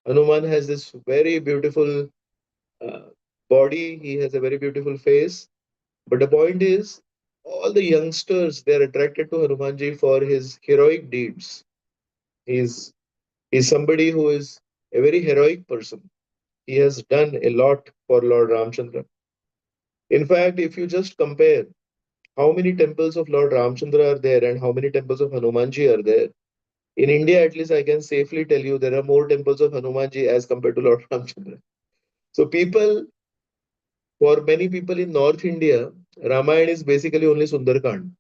Hanuman has this very beautiful uh, body, he has a very beautiful face. But the point is, all the youngsters they are attracted to Hanumanji for his heroic deeds. He's he's somebody who is a very heroic person. He has done a lot for Lord Ramchandra. In fact, if you just compare how many temples of Lord Ramchandra are there and how many temples of Hanumanji are there, in India at least I can safely tell you there are more temples of Hanumanji as compared to Lord Ramchandra. So people, for many people in North India, Ramayana is basically only Sundarkand.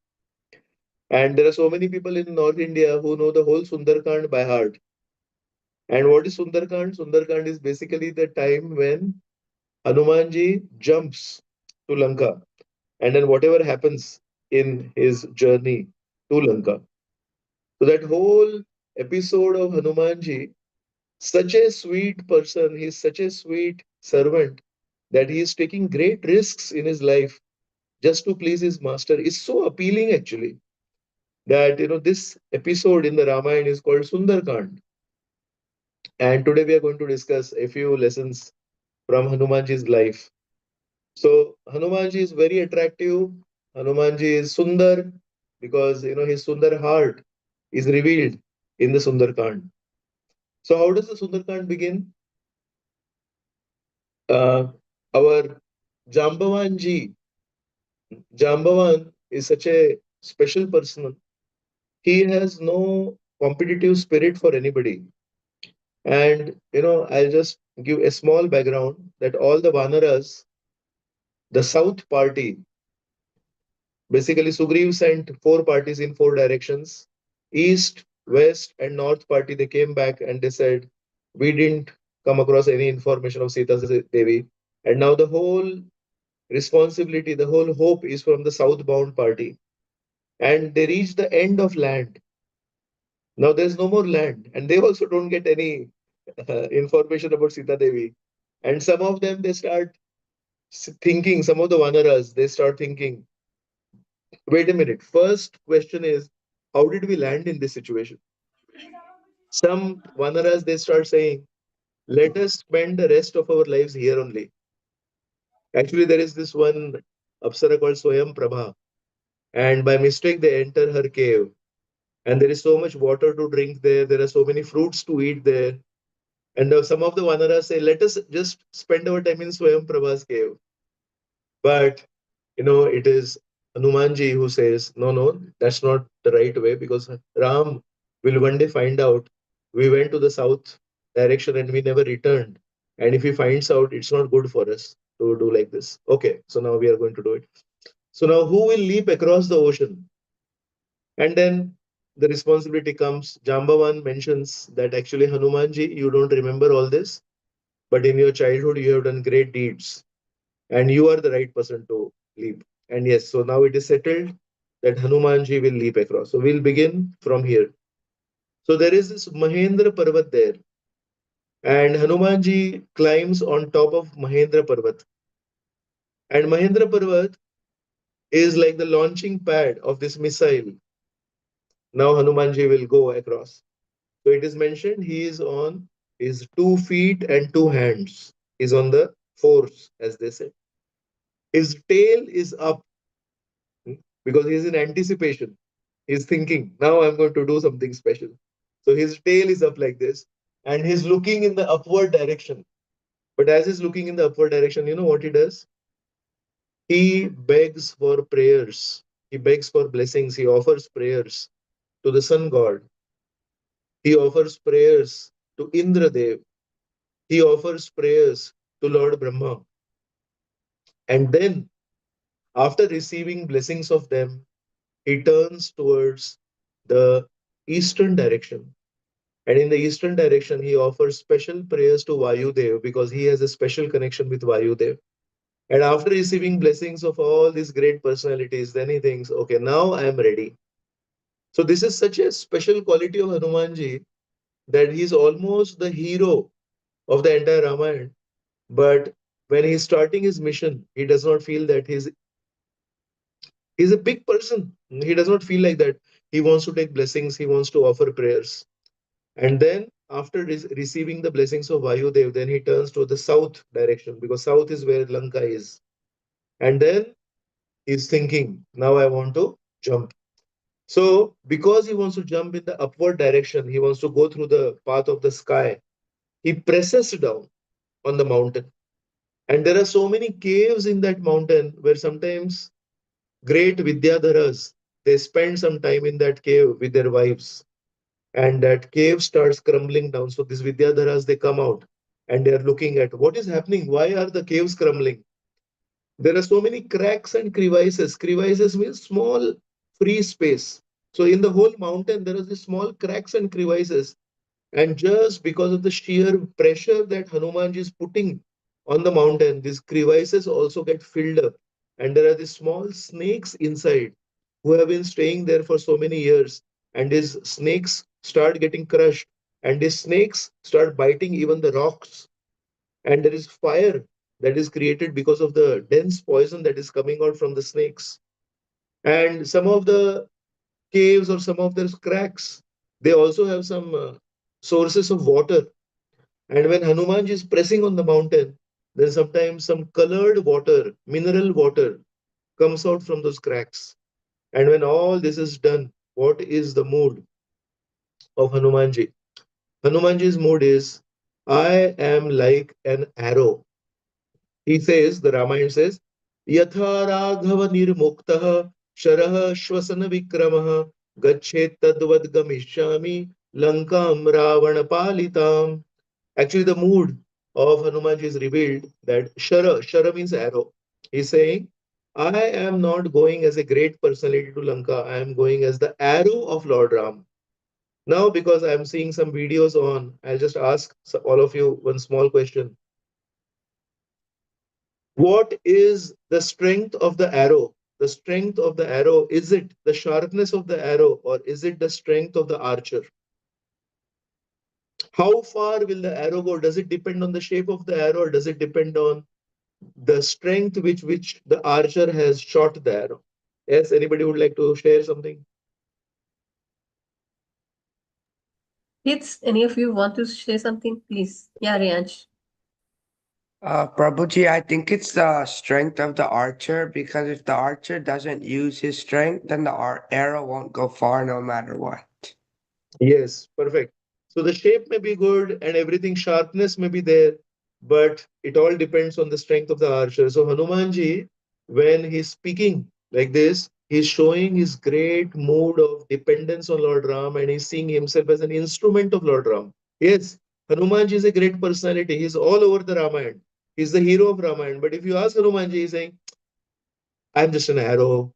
And there are so many people in North India who know the whole Sundarkand by heart. And what is Sundarkand? Sundarkand is basically the time when Hanumanji jumps to Lanka, and then whatever happens in his journey to Lanka. So that whole episode of Hanumanji, such a sweet person, he's such a sweet servant that he is taking great risks in his life just to please his master is so appealing actually that this episode in the Ramayana is called Sundarkand. And today we are going to discuss a few lessons from Hanumanji's life. So Hanumanji is very attractive. Hanumanji is Sundar because his Sundar heart is revealed in the Sundarkand. So how does the Sundarkand begin? Uh, our Jambavanji, Jambavan is such a special person. He has no competitive spirit for anybody. And I'll just give a small background that all the Vanaras, the South party, basically Sugriv sent four parties in four directions, East, West, and North party. They came back and they said, we didn't come across any information of Sita Devi. And now the whole responsibility, the whole hope is from the southbound party. And they reach the end of land. Now there's no more land. And they also don't get any information about Sita Devi. And some of them, they start thinking, some of the Vanaras, they start thinking, wait a minute. First question is, how did we land in this situation? Some Vanaras, they start saying, let us spend the rest of our lives here only. Actually, there is this one Apsara called Swayam Prabha. And by mistake, they enter her cave. And there is so much water to drink there. There are so many fruits to eat there. And some of the Vanaras say, let us just spend our time in Swayam Prabha's cave. But it is Hanumanji who says, no, no, that's not the right way because Ram will one day find out we went to the south direction and we never returned. And if he finds out, it's not good for us to do like this. Okay, so now we are going to do it. So now who will leap across the ocean? And then the responsibility comes. Jambavan mentions that actually, Hanumanji, you don't remember all this, but in your childhood, you have done great deeds and you are the right person to leap. And yes, so now it is settled that Hanumanji will leap across. So we'll begin from here. So there is this Mahendra Parvat there, and Hanumanji climbs on top of Mahendra Parvat. And Mahendra Parvat is like the launching pad of this missile. Now Hanumanji will go across. So it is mentioned he is on his 2 feet and 2 hands. He's on the force, as they say. His tail is up because he's in anticipation. He's thinking, now I'm going to do something special. So his tail is up like this, and he's looking in the upward direction. But as he's looking in the upward direction, you know what he does? He begs for prayers. He begs for blessings. He offers prayers to the sun god. He offers prayers to Indra Dev. He offers prayers to Lord Brahma. And then, after receiving blessings of them, he turns towards the eastern direction. And in the eastern direction, he offers special prayers to Vayudev because he has a special connection with Vayudev. And after receiving blessings of all these great personalities, then he thinks, okay, now I am ready. So this is such a special quality of Hanumanji that he's almost the hero of the entire Ramayana. But when he's starting his mission, he does not feel that he's a big person. He does not feel like that. He wants to take blessings, he wants to offer prayers. And then after receiving the blessings of Vayudev, then he turns to the south direction because south is where Lanka is. And then he's thinking, now I want to jump. So, because he wants to jump in the upward direction, he wants to go through the path of the sky, he presses down on the mountain. And there are so many caves in that mountain where sometimes great Vidyadharas, they spend some time in that cave with their wives. And that cave starts crumbling down. So these Vidyadharas, they come out and they are looking at what is happening. Why are the caves crumbling? There are so many cracks and crevices. Crevices means small free space. So in the whole mountain, there is these small cracks and crevices. And just because of the sheer pressure that Hanumanji is putting on the mountain, these crevices also get filled up. And there are these small snakes inside who have been staying there for so many years. And these snakes start getting crushed. And these snakes start biting even the rocks. And there is fire that is created because of the dense poison that is coming out from the snakes. And some of the caves or some of those cracks, they also have some sources of water. And when Hanumanji is pressing on the mountain, then sometimes some colored water, mineral water, comes out from those cracks. And when all this is done, what is the mood of Hanumanji? Hanumanji's mood is, I am like an arrow. He says, the Ramayana says, Yatha Raghava Nirmuktaha Sharaha Shwasana Vikramaha Gachet Tadvad Gamishami Lankam Ravana Palitam. Actually, the mood of Hanumanji is revealed that Shara means arrow. He's saying, I am not going as a great personality to Lanka. I am going as the arrow of Lord Ram. Now, because I am seeing some videos on, I'll just ask all of you one small question. What is the strength of the arrow? The strength of the arrow, is it the sharpness of the arrow or is it the strength of the archer? How far will the arrow go? Does it depend on the shape of the arrow or does it depend on the strength which the archer has shot the arrow? Yes, anybody would like to share something? Kids, any of you want to say something? Please. Yeah, Rianch. Prabhuji, I think it's the strength of the archer because if the archer doesn't use his strength, then the arrow won't go far no matter what. Yes, perfect. So the shape may be good and everything, sharpness may be there, but it all depends on the strength of the archer. So Hanumanji, when he's speaking like this, he's showing his great mood of dependence on Lord Ram and he's seeing himself as an instrument of Lord Ram. Yes, Hanumanji is a great personality. He's all over the Ramayana. He's the hero of Ramayana. But if you ask Hanumanji, he's saying, I'm just an arrow.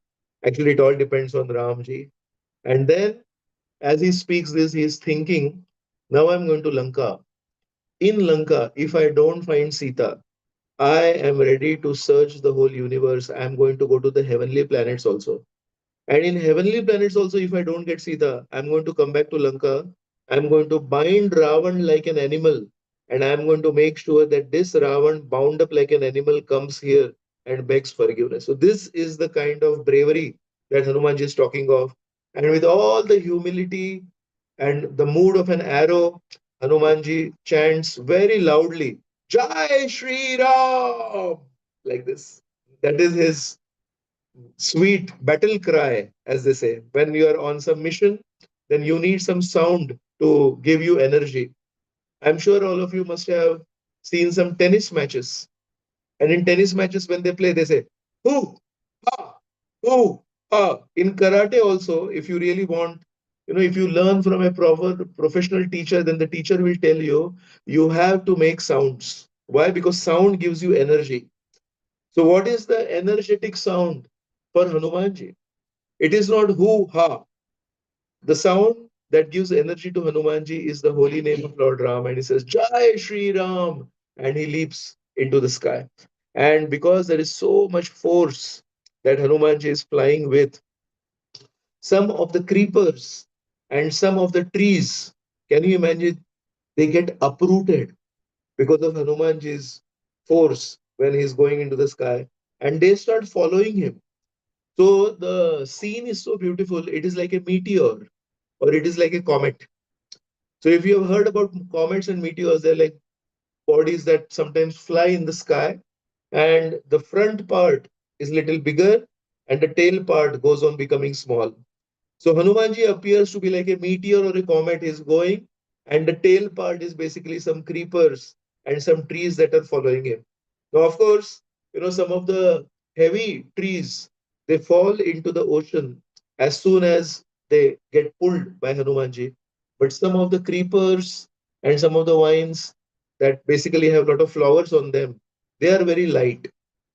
Actually, it all depends on Ramji. And then as he speaks this, he is thinking, now I'm going to Lanka. In Lanka, if I don't find Sita, I am ready to search the whole universe. I'm going to go to the heavenly planets also. And in heavenly planets also, if I don't get Sita, I'm going to come back to Lanka. I'm going to bind Ravan like an animal. And I'm going to make sure that this Ravan, bound up like an animal, comes here and begs forgiveness. So, this is the kind of bravery that Hanumanji is talking of. And with all the humility and the mood of an arrow, Hanumanji chants very loudly, Jai Shri Ram! Like this. That is his sweet battle cry, as they say. When you are on some mission, then you need some sound to give you energy. I'm sure all of you must have seen some tennis matches. And in tennis matches, when they play, they say, Hoo, ha, hoo, ha. In karate, also, if you really want, if you learn from a proper professional teacher, then the teacher will tell you, you have to make sounds. Why? Because sound gives you energy. So, what is the energetic sound for Hanumanji? It is not hoo ha. The sound that gives energy to Hanumanji is the holy name of Lord Ram, and he says, Jai Shri Ram, and he leaps into the sky. And because there is so much force that Hanumanji is flying with, some of the creepers and some of the trees, can you imagine? They get uprooted because of Hanumanji's force when he's going into the sky, and they start following him. So the scene is so beautiful. It is like a meteor or it is like a comet. So if you have heard about comets and meteors, they're like bodies that sometimes fly in the sky, and the front part is little bigger, and the tail part goes on becoming small. So Hanumanji appears to be like a meteor or a comet is going, and the tail part is basically some creepers and some trees that are following him. Now, of course, some of the heavy trees, they fall into the ocean as soon as they get pulled by Hanumanji. But some of the creepers and some of the vines that basically have a lot of flowers on them, they are very light,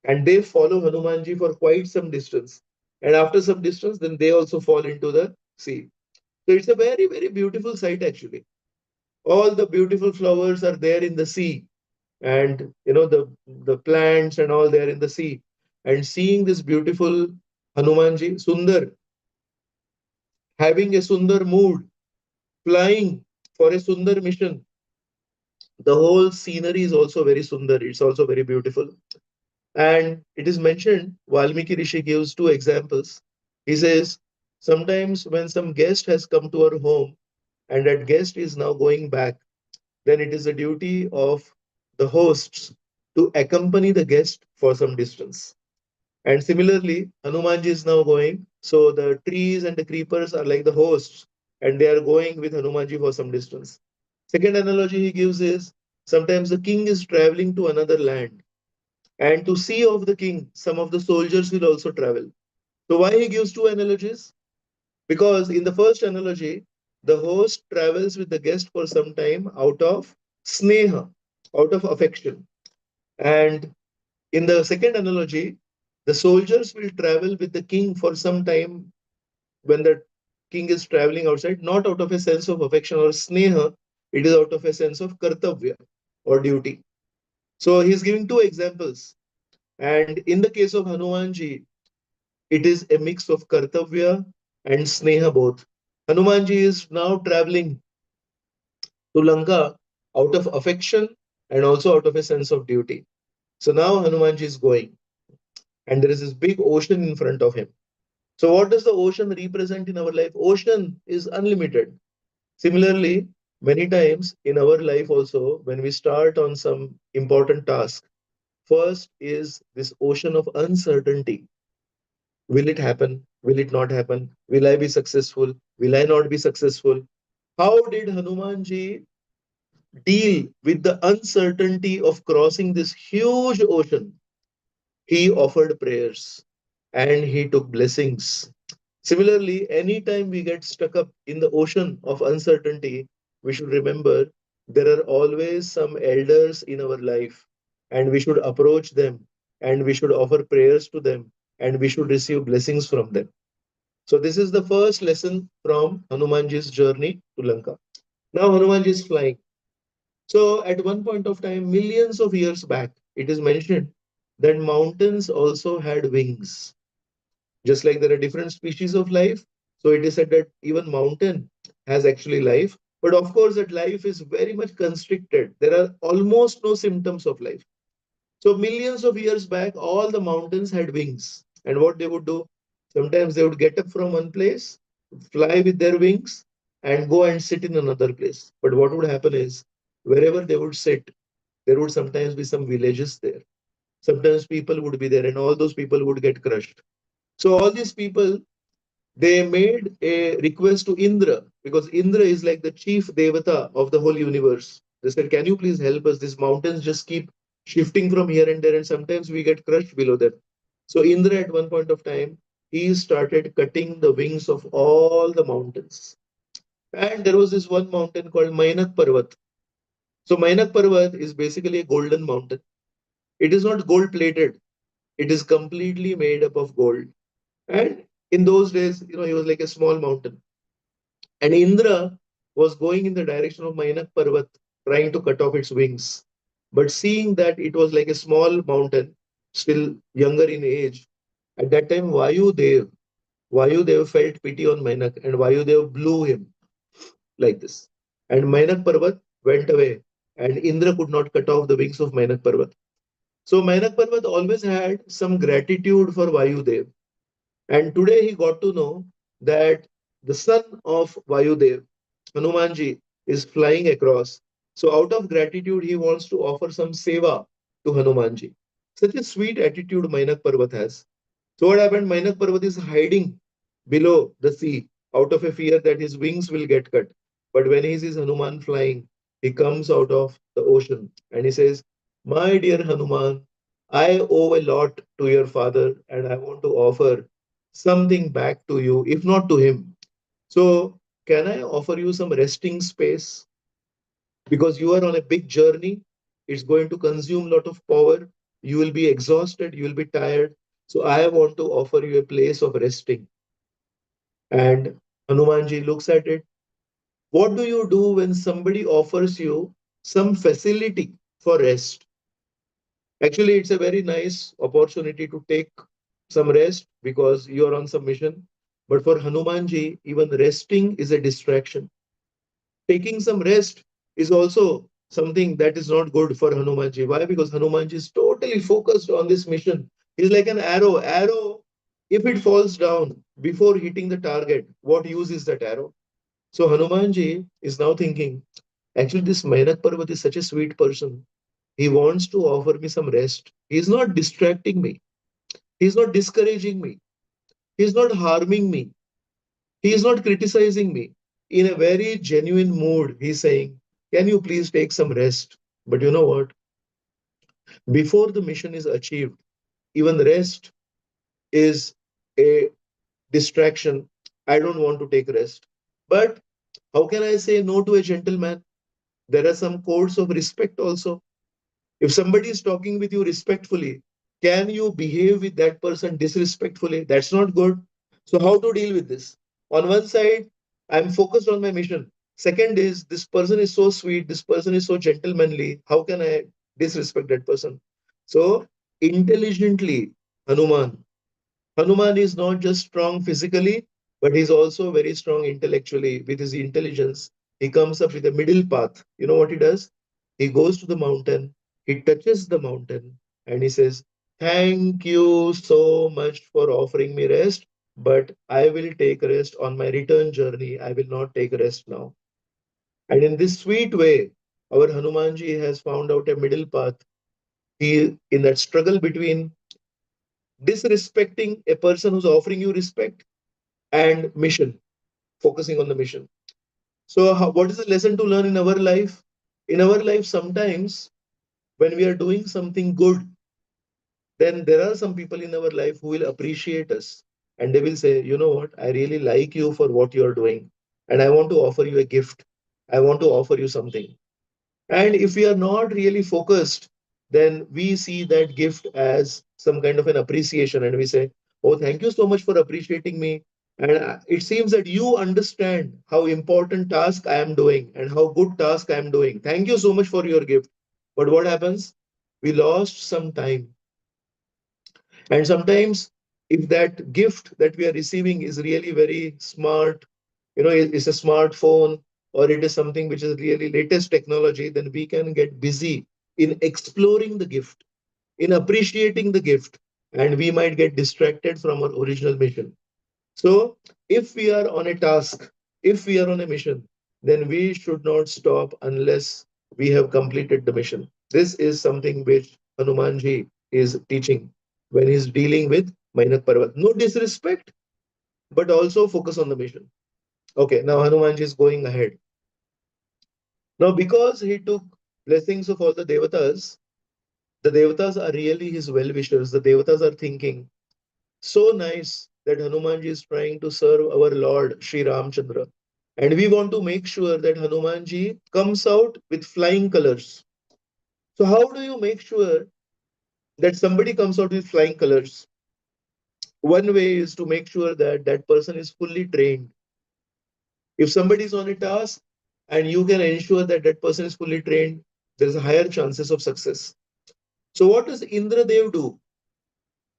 and they follow Hanumanji for quite some distance, and after some distance then they also fall into the sea. So it's a very, very beautiful sight actually. All the beautiful flowers are there in the sea, and the plants and all there in the sea, and seeing this beautiful Hanumanji Sundar having a Sundar mood, flying for a Sundar mission. The whole scenery is also very Sundar, it's also very beautiful. And it is mentioned, Valmiki Rishi gives two examples. He says, sometimes when some guest has come to our home and that guest is now going back, then it is a duty of the hosts to accompany the guest for some distance. And similarly, Hanumanji is now going. So the trees and the creepers are like the hosts, and they are going with Hanumanji for some distance. Second analogy he gives is sometimes the king is traveling to another land, and to see of the king, some of the soldiers will also travel. So why he gives two analogies? Because in the first analogy, the host travels with the guest for some time out of sneha, out of affection. And in the second analogy, the soldiers will travel with the king for some time when the king is traveling outside, not out of a sense of affection or sneha, it is out of a sense of kartavya or duty. So he's giving two examples. And in the case of Hanumanji, it is a mix of kartavya and sneha both. Hanumanji is now traveling to Lanka out of affection and also out of a sense of duty. So now Hanumanji is going, and there is this big ocean in front of him. So what does the ocean represent in our life? Ocean is unlimited. Similarly, many times in our life also, when we start on some important task, first is this ocean of uncertainty. Will it happen? Will it not happen? Will I be successful? Will I not be successful? How did Hanumanji deal with the uncertainty of crossing this huge ocean? He offered prayers and he took blessings. Similarly, anytime we get stuck up in the ocean of uncertainty, we should remember there are always some elders in our life, and we should approach them, and we should offer prayers to them, and we should receive blessings from them. So, this is the first lesson from Hanumanji's journey to Lanka. Now, Hanumanji is flying. So, at one point of time, millions of years back, it is mentioned that mountains also had wings. Just like there are different species of life, so it is said that even mountain has actually life. But of course, that life is very much constricted. There are almost no symptoms of life. So millions of years back, all the mountains had wings. And what they would do, sometimes they would get up from one place, fly with their wings, and go and sit in another place. But what would happen is, wherever they would sit, there would sometimes be some villages there. Sometimes people would be there, and all those people would get crushed. So all these people, they made a request to Indra, because Indra is like the chief devata of the whole universe. They said, can you please help us? These mountains just keep shifting from here and there, and sometimes we get crushed below them. So Indra, at one point of time, he started cutting the wings of all the mountains. And there was this one mountain called Mainak Parvat. So Mainak Parvat is basically a golden mountain. It is not gold plated. It is completely made up of gold. And in those days, he was like a small mountain. And Indra was going in the direction of Mainak Parvat, trying to cut off its wings. But seeing that it was like a small mountain, still younger in age, at that time Vayu Dev felt pity on Mainak, and Vayu Dev blew him like this. And Mainak Parvat went away, and Indra could not cut off the wings of Mainak Parvat. So Mainak Parvat always had some gratitude for Vayu Dev. And today he got to know that the son of Vayudev, Hanumanji, is flying across. So out of gratitude, he wants to offer some seva to Hanumanji. Such a sweet attitude Mainak Parvat has. So what happened? Mainak Parvat is hiding below the sea out of a fear that his wings will get cut. But when he sees Hanuman flying, he comes out of the ocean and he says, "My dear Hanuman, I owe a lot to your father and I want to offer something back to you, if not to him. So, can I offer you some resting space? Because you are on a big journey. It's going to consume a lot of power. You will be exhausted, you will be tired. So, I want to offer you a place of resting." And Hanumanji looks at it. What do you do when somebody offers you some facility for rest? Actually, it's a very nice opportunity to take some rest because you are on some mission. But for Hanumanji, even resting is a distraction. Taking some rest is also something that is not good for Hanumanji. Why? Because Hanumanji is totally focused on this mission. He's like an arrow. Arrow, if it falls down before hitting the target, what use is that arrow? So Hanumanji is now thinking, actually, this Mainak Parvat is such a sweet person. He wants to offer me some rest. He's not distracting me. He's not discouraging me. He's not harming me. He is not criticizing me. In a very genuine mood, he's saying, "Can you please take some rest?" But you know what? Before the mission is achieved, even rest is a distraction. I don't want to take rest. But how can I say no to a gentleman? There are some codes of respect also. If somebody is talking with you respectfully, can you behave with that person disrespectfully? That's not good. So, how to deal with this? On one side, I'm focused on my mission. Second is, this person is so sweet, this person is so gentlemanly. How can I disrespect that person? So, intelligently, Hanuman. Hanuman is not just strong physically, but he's also very strong intellectually. With his intelligence, he comes up with a middle path. You know what he does? He goes to the mountain, he touches the mountain, and he says, "Thank you so much for offering me rest, but I will take rest on my return journey. I will not take rest now." And in this sweet way, our Hanumanji has found out a middle path. He, in that struggle between disrespecting a person who's offering you respect and mission, focusing on the mission. So, what is the lesson to learn in our life? In our life, sometimes when we are doing something good, then there are some people in our life who will appreciate us and they will say, "You know what? I really like you for what you are doing. And I want to offer you a gift. I want to offer you something." And if we are not really focused, then we see that gift as some kind of an appreciation and we say, "Oh, thank you so much for appreciating me. And it seems that you understand how important task I am doing and how good task I am doing. Thank you so much for your gift." But what happens? We lost some time. And sometimes, if that gift that we are receiving is really very smart, it's a smartphone or it is something which is really latest technology, then we can get busy in exploring the gift, in appreciating the gift, and we might get distracted from our original mission. So, if we are on a task, if we are on a mission, then we should not stop unless we have completed the mission. This is something which Hanumanji is teaching when he's dealing with Mainak Parvat. No disrespect, but also focus on the mission. Okay, now Hanumanji is going ahead. Now, because he took blessings of all the Devatas are really his well wishers. The Devatas are thinking, so nice that Hanumanji is trying to serve our Lord Sri Ramchandra. And we want to make sure that Hanumanji comes out with flying colors. So, how do you make sure that somebody comes out with flying colors? One way is to make sure that that person is fully trained. If somebody is on a task and you can ensure that that person is fully trained, there's a higher chances of success. So, what does Indra Dev do?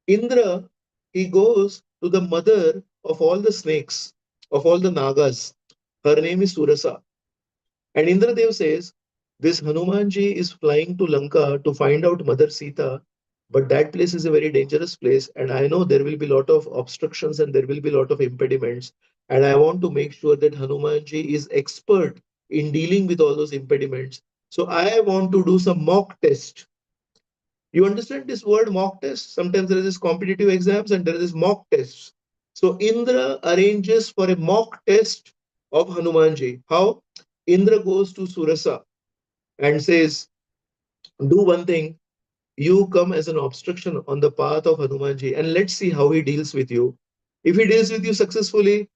Indra, he goes to the mother of all the snakes, of all the Nagas. Her name is Surasa. And Indradev says, "This Hanumanji is flying to Lanka to find out Mother Sita, but that place is a very dangerous place. And I know there will be a lot of obstructions and there will be a lot of impediments. And I want to make sure that Hanumanji is expert in dealing with all those impediments. So I want to do some mock test. You understand this word mock test? Sometimes there is this competitive exams and there is this mock tests. So Indra arranges for a mock test of Hanumanji. How? Indra goes to Surasa and says, do one thing, you come as an obstruction on the path of Hanumanji and let's see how he deals with you. If he deals with you successfully,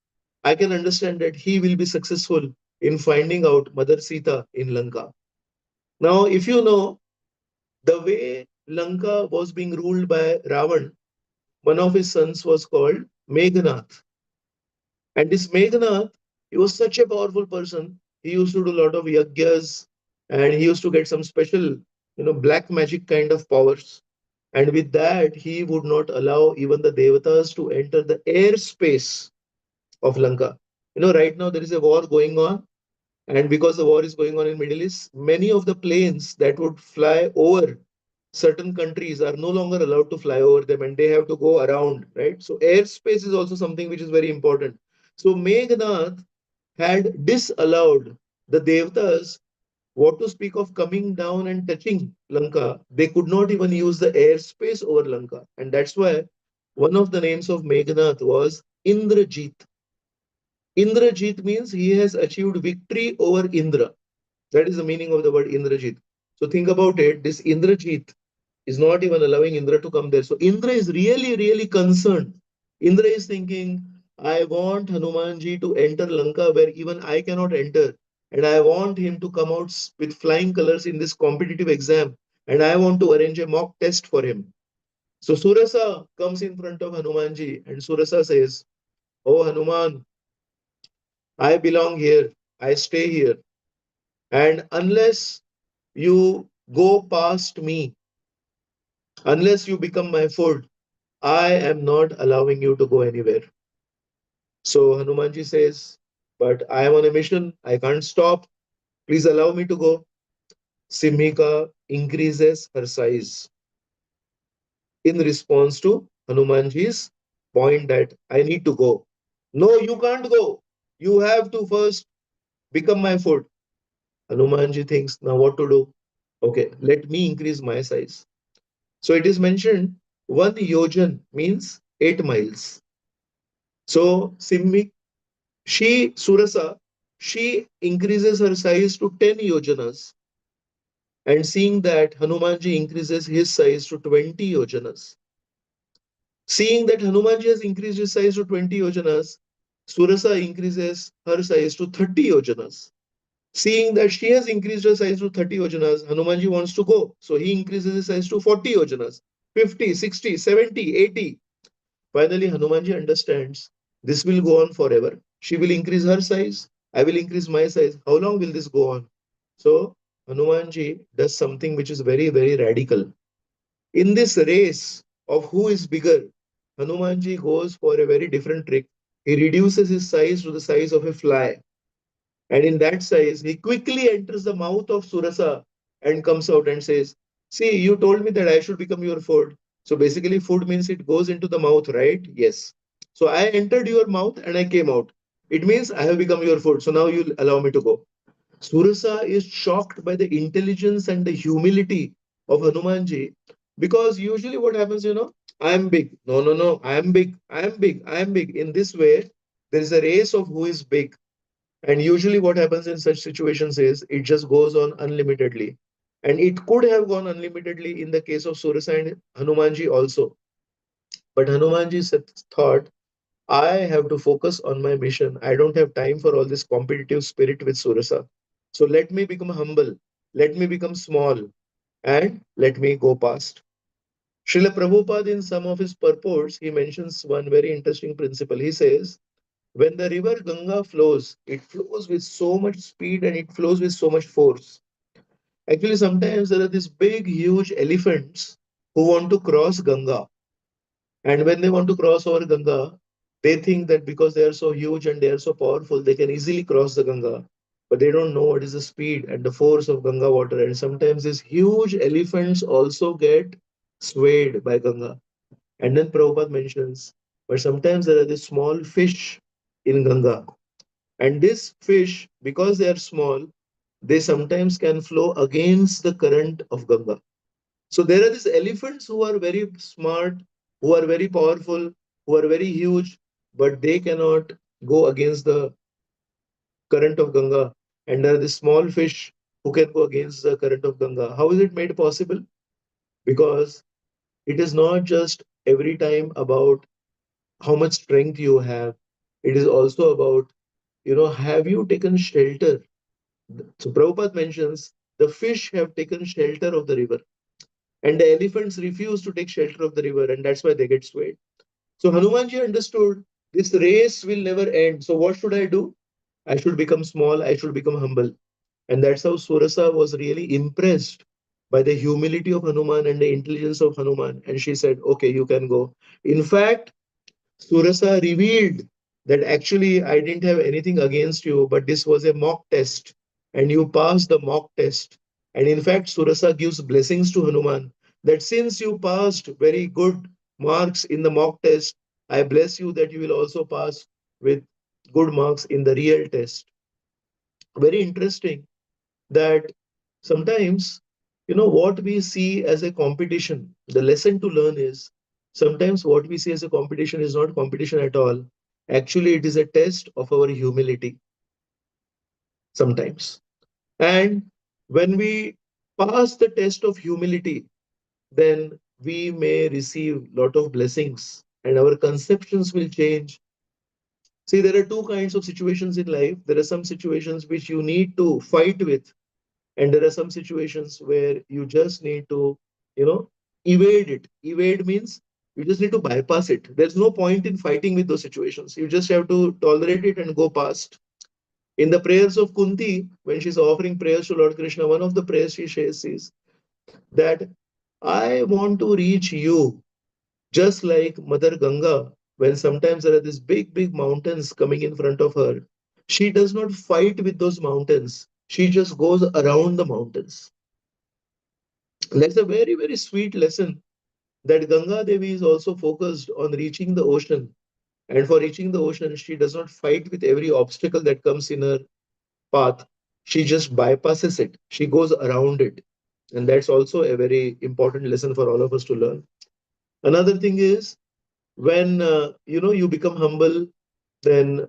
I can understand that he will be successful in finding out Mother Sita in Lanka. Now, if you know the way Lanka was being ruled by Ravan, one of his sons was called Meghnath. And this Meghnath, he was such a powerful person. He used to do a lot of yagyas and he used to get some special, black magic kind of powers. And with that, he would not allow even the devatas to enter the airspace of Lanka. Right now there is a war going on, and because the war is going on in Middle East, many of the planes that would fly over certain countries are no longer allowed to fly over them, and they have to go around, right? So airspace is also something which is very important. So Meghnath had disallowed the devatas, what to speak of coming down and touching Lanka. They could not even use the airspace over Lanka. And that's why one of the names of Meghnath was Indrajit. Indrajit means he has achieved victory over Indra. That is the meaning of the word Indrajit. So think about it. This Indrajit is not even allowing Indra to come there. So Indra is really, really concerned. Indra is thinking, I want Hanumanji to enter Lanka where even I cannot enter. And I want him to come out with flying colors in this competitive exam. And I want to arrange a mock test for him. So Surasa comes in front of Hanumanji and Surasa says, Oh Hanuman, I belong here. I stay here. And unless you go past me, unless you become my food, I am not allowing you to go anywhere. So Hanumanji says, but I am on a mission. I can't stop. Please allow me to go. Simhika increases her size in response to Hanumanji's point that I need to go. No, you can't go. You have to first become my food. Hanumanji thinks, now what to do? Okay, let me increase my size. So it is mentioned 1 yojan means 8 miles. So Simmi, Surasa, she increases her size to 10 yojanas, and seeing that Hanumanji increases his size to 20 yojanas. Seeing that Hanumanji has increased his size to 20 yojanas, Surasa increases her size to 30 yojanas. Seeing that she has increased her size to 30 yojanas, Hanumanji wants to go. So he increases his size to 40 yojanas, 50, 60, 70, 80. Finally, Hanumanji understands this will go on forever. She will increase her size. I will increase my size. How long will this go on? So, Hanumanji does something which is very, very radical. In this race of who is bigger, Hanumanji goes for a very different trick. He reduces his size to the size of a fly. And in that size, he quickly enters the mouth of Surasa and comes out and says, see, you told me that I should become your food. So basically, food means it goes into the mouth, right? Yes. So I entered your mouth and I came out. It means I have become your food. So now you allow me to go. Surasa is shocked by the intelligence and the humility of Hanumanji, because usually what happens, I am big. No, no, no. I am big. I am big. I am big. In this way, there is a race of who is big. And usually, what happens in such situations is it just goes on unlimitedly. And it could have gone unlimitedly in the case of Surasa and Hanumanji also. But Hanumanji thought, I have to focus on my mission. I don't have time for all this competitive spirit with Surasa. So let me become humble. Let me become small. And let me go past. Srila Prabhupada, in some of his purports, he mentions one very interesting principle. He says, when the river Ganga flows, it flows with so much speed and it flows with so much force. Actually, sometimes there are these big, huge elephants who want to cross Ganga. And when they want to cross over Ganga, they think that because they are so huge and they are so powerful, they can easily cross the Ganga. But they don't know what is the speed and the force of Ganga water. And sometimes these huge elephants also get swayed by Ganga. And then Prabhupada mentions, but sometimes there are these small fish in Ganga. And this fish, because they are small, they sometimes can flow against the current of Ganga. So there are these elephants who are very smart, who are very powerful, who are very huge, but they cannot go against the current of Ganga. And there are these small fish who can go against the current of Ganga. How is it made possible? Because it is not just every time about how much strength you have. It is also about, have you taken shelter? So Prabhupada mentions the fish have taken shelter of the river, and the elephants refuse to take shelter of the river, and that's why they get swayed. So Hanumanji understood this race will never end. So what should I do? I should become small, I should become humble. And that's how Surasa was really impressed by the humility of Hanuman and the intelligence of Hanuman. And she said, okay, you can go. In fact, Surasa revealed that actually I didn't have anything against you, but this was a mock test, and you passed the mock test. And in fact, Surasa gives blessings to Hanuman that since you passed very good marks in the mock test, I bless you that you will also pass with good marks in the real test. Very interesting that sometimes, what we see as a competition, the lesson to learn is sometimes what we see as a competition is not competition at all. Actually, it is a test of our humility sometimes. And when we pass the test of humility, then we may receive lot of blessings and our conceptions will change. See, there are two kinds of situations in life. There are some situations which you need to fight with, and there are some situations where you just need to, you know evade it. Evade means you just need to bypass it. There's no point in fighting with those situations. You just have to tolerate it and go past. In the prayers of Kunti, when she's offering prayers to Lord Krishna, one of the prayers she says is that I want to reach you, just like Mother Ganga. When sometimes there are these big big mountains coming in front of her, she does not fight with those mountains, she just goes around the mountains. That's a very, very sweet lesson that Ganga Devi is also focused on reaching the ocean. And for reaching the ocean, she does not fight with every obstacle that comes in her path. She just bypasses it, she goes around it. And that's also a very important lesson for all of us to learn. Another thing is when you become humble, then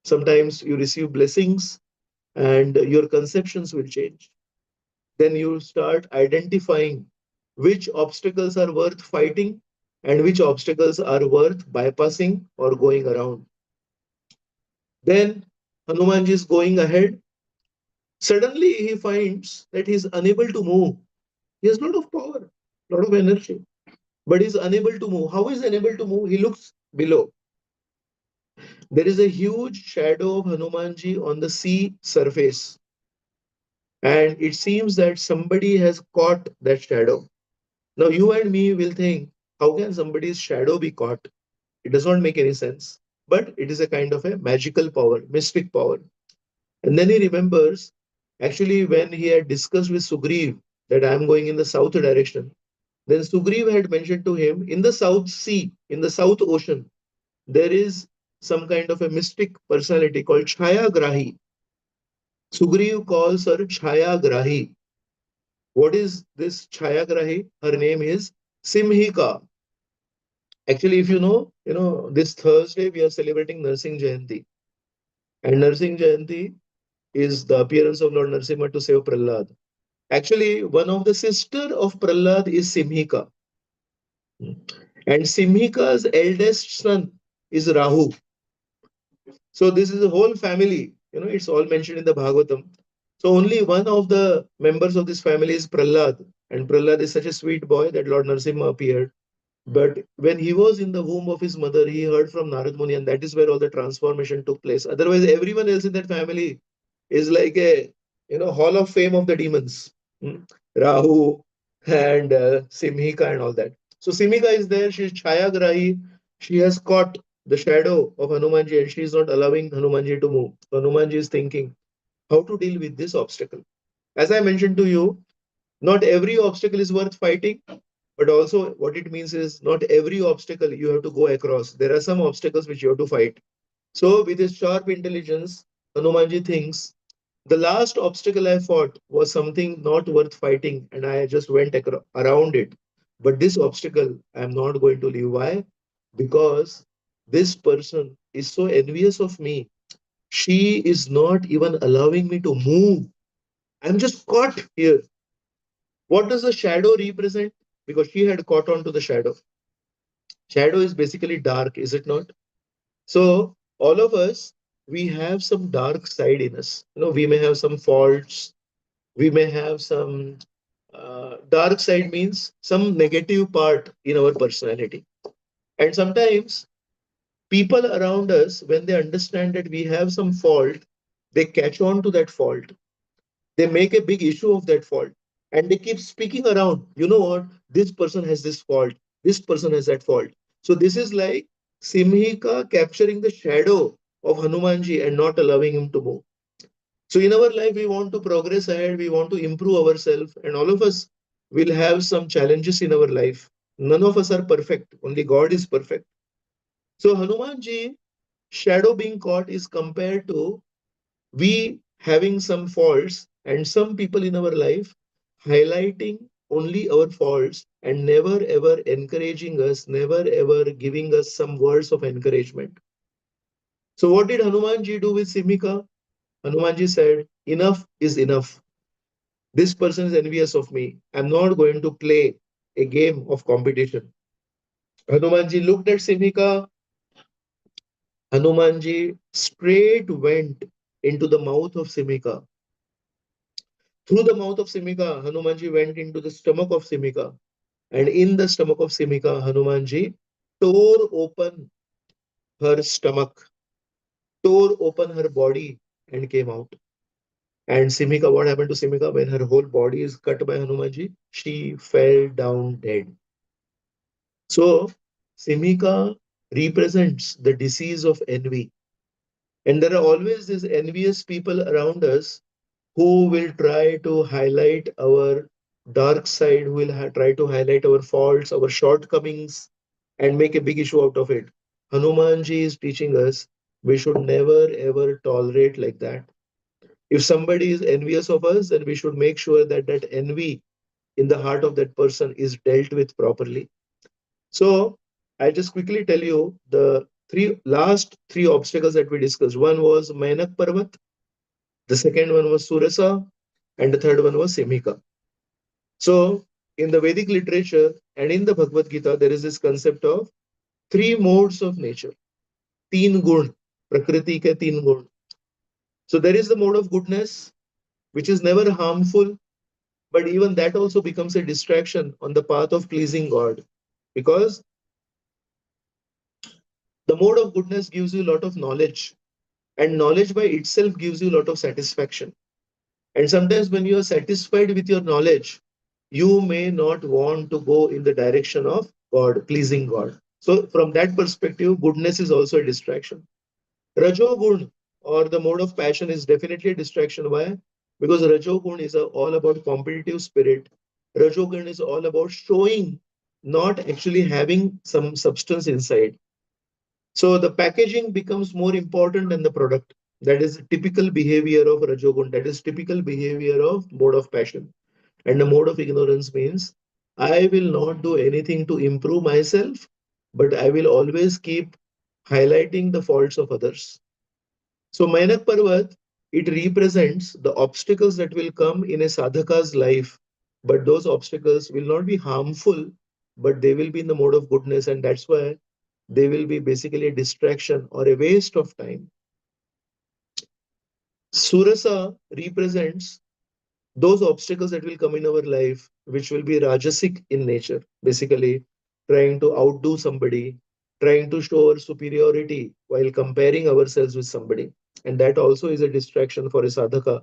sometimes you receive blessings and your conceptions will change. Then you start identifying which obstacles are worth fighting and which obstacles are worth bypassing or going around. Then Hanumanji is going ahead. Suddenly he finds that he is unable to move. He has a lot of power, a lot of energy, but he is unable to move. How is he unable to move? He looks below. There is a huge shadow of Hanumanji on the sea surface, and it seems that somebody has caught that shadow. Now, you and me will think, how can somebody's shadow be caught? It does not make any sense. But it is a kind of a magical power, mystic power. And then he remembers actually when he had discussed with Sugriv that I am going in the south direction, then Sugriv had mentioned to him in the South Sea, in the South Ocean, there is some kind of a mystic personality called Chaya Grahi. Sugriv calls her Chaya Grahi. What is this Chaya Grahi? Her name is Simhika. Actually, if this Thursday we are celebrating Narsingh Jayanti. And Narsingh Jayanti is the appearance of Lord Narsimha to save Prahlad. Actually, one of the sister of Prahlad is Simhika. And Simhika's eldest son is Rahu. So this is a whole family. It's all mentioned in the Bhagavatam. So only one of the members of this family is Prahlad. And Prahlad is such a sweet boy that Lord Narsimha appeared. But when he was in the womb of his mother, he heard from Narad Muni, and that is where all the transformation took place. Otherwise, everyone else in that family is like a hall of fame of the demons. Hmm. Rahu and Simhika and all that. So Simhika is there. She's Chayagrahi. She has caught the shadow of Hanumanji, and she is not allowing Hanumanji to move. So Hanumanji is thinking how to deal with this obstacle. As I mentioned to you, not every obstacle is worth fighting, but also what it means is not every obstacle you have to go across. There are some obstacles which you have to fight. So with his sharp intelligence, Hanumanji thinks the last obstacle I fought was something not worth fighting, and I just went around it. But this obstacle, I am not going to leave. Why? Because this person is so envious of me. She is not even allowing me to move. I'm just caught here. What does the shadow represent? Because she had caught on to the shadow. Shadow is basically dark, is it not? So, all of us, we have some dark side in us. We may have some faults, we may have some dark side, means some negative part in our personality. And sometimes people around us, when they understand that we have some fault, they catch on to that fault. They make a big issue of that fault, and they keep speaking around. You know what? This person has this fault. This person has that fault. So this is like Simhika capturing the shadow of Hanumanji and not allowing him to move. So in our life, we want to progress ahead, we want to improve ourselves, and all of us will have some challenges in our life. None of us are perfect, only God is perfect. So Hanumanji, shadow being caught is compared to we having some faults and some people in our life highlighting only our faults and never ever encouraging us, never ever giving us some words of encouragement. So what did Hanumanji do with Simika? Hanumanji said, enough is enough. This person is envious of me. I'm not going to play a game of competition. Hanumanji looked at Simika. Hanumanji straight went into the mouth of Simika. Through the mouth of Simika, Hanumanji went into the stomach of Simika. And in the stomach of Simika, Hanumanji tore open her stomach, tore open her body, and came out. And Simika, what happened to Simika when her whole body is cut by Hanumanji? She fell down dead. So, Simika represents the disease of envy. And there are always these envious people around us who will try to highlight our dark side, who will try to highlight our faults, our shortcomings, and make a big issue out of it. Hanumanji is teaching us we should never ever tolerate like that. If somebody is envious of us, then we should make sure that that envy in the heart of that person is dealt with properly. So I'll just quickly tell you the last three obstacles that we discussed. One was Mainak Parvat, the second one was Surasa, and the third one was Semika. So in the Vedic literature and in the Bhagavad Gita, there is this concept of three modes of nature. Teen gun, Prakriti ke teen gun. So there is the mode of goodness, which is never harmful, but even that also becomes a distraction on the path of pleasing God. Because the mode of goodness gives you a lot of knowledge, and knowledge by itself gives you a lot of satisfaction. And sometimes when you are satisfied with your knowledge, you may not want to go in the direction of God, pleasing God. So from that perspective, goodness is also a distraction. Rajogun, or the mode of passion, is definitely a distraction. Why? Because Rajogun is all about competitive spirit. Rajogun is all about showing, not actually having some substance inside. So the packaging becomes more important than the product. That is typical behavior of Rajogun. That is typical behavior of mode of passion. And the mode of ignorance means I will not do anything to improve myself, but I will always keep highlighting the faults of others. So Mainak Parvat, it represents the obstacles that will come in a sadhaka's life, but those obstacles will not be harmful, but they will be in the mode of goodness, and that's why they will be basically a distraction or a waste of time. Surasa represents those obstacles that will come in our life, which will be rajasic in nature, basically trying to outdo somebody, trying to show our superiority while comparing ourselves with somebody. And that also is a distraction for a sadhaka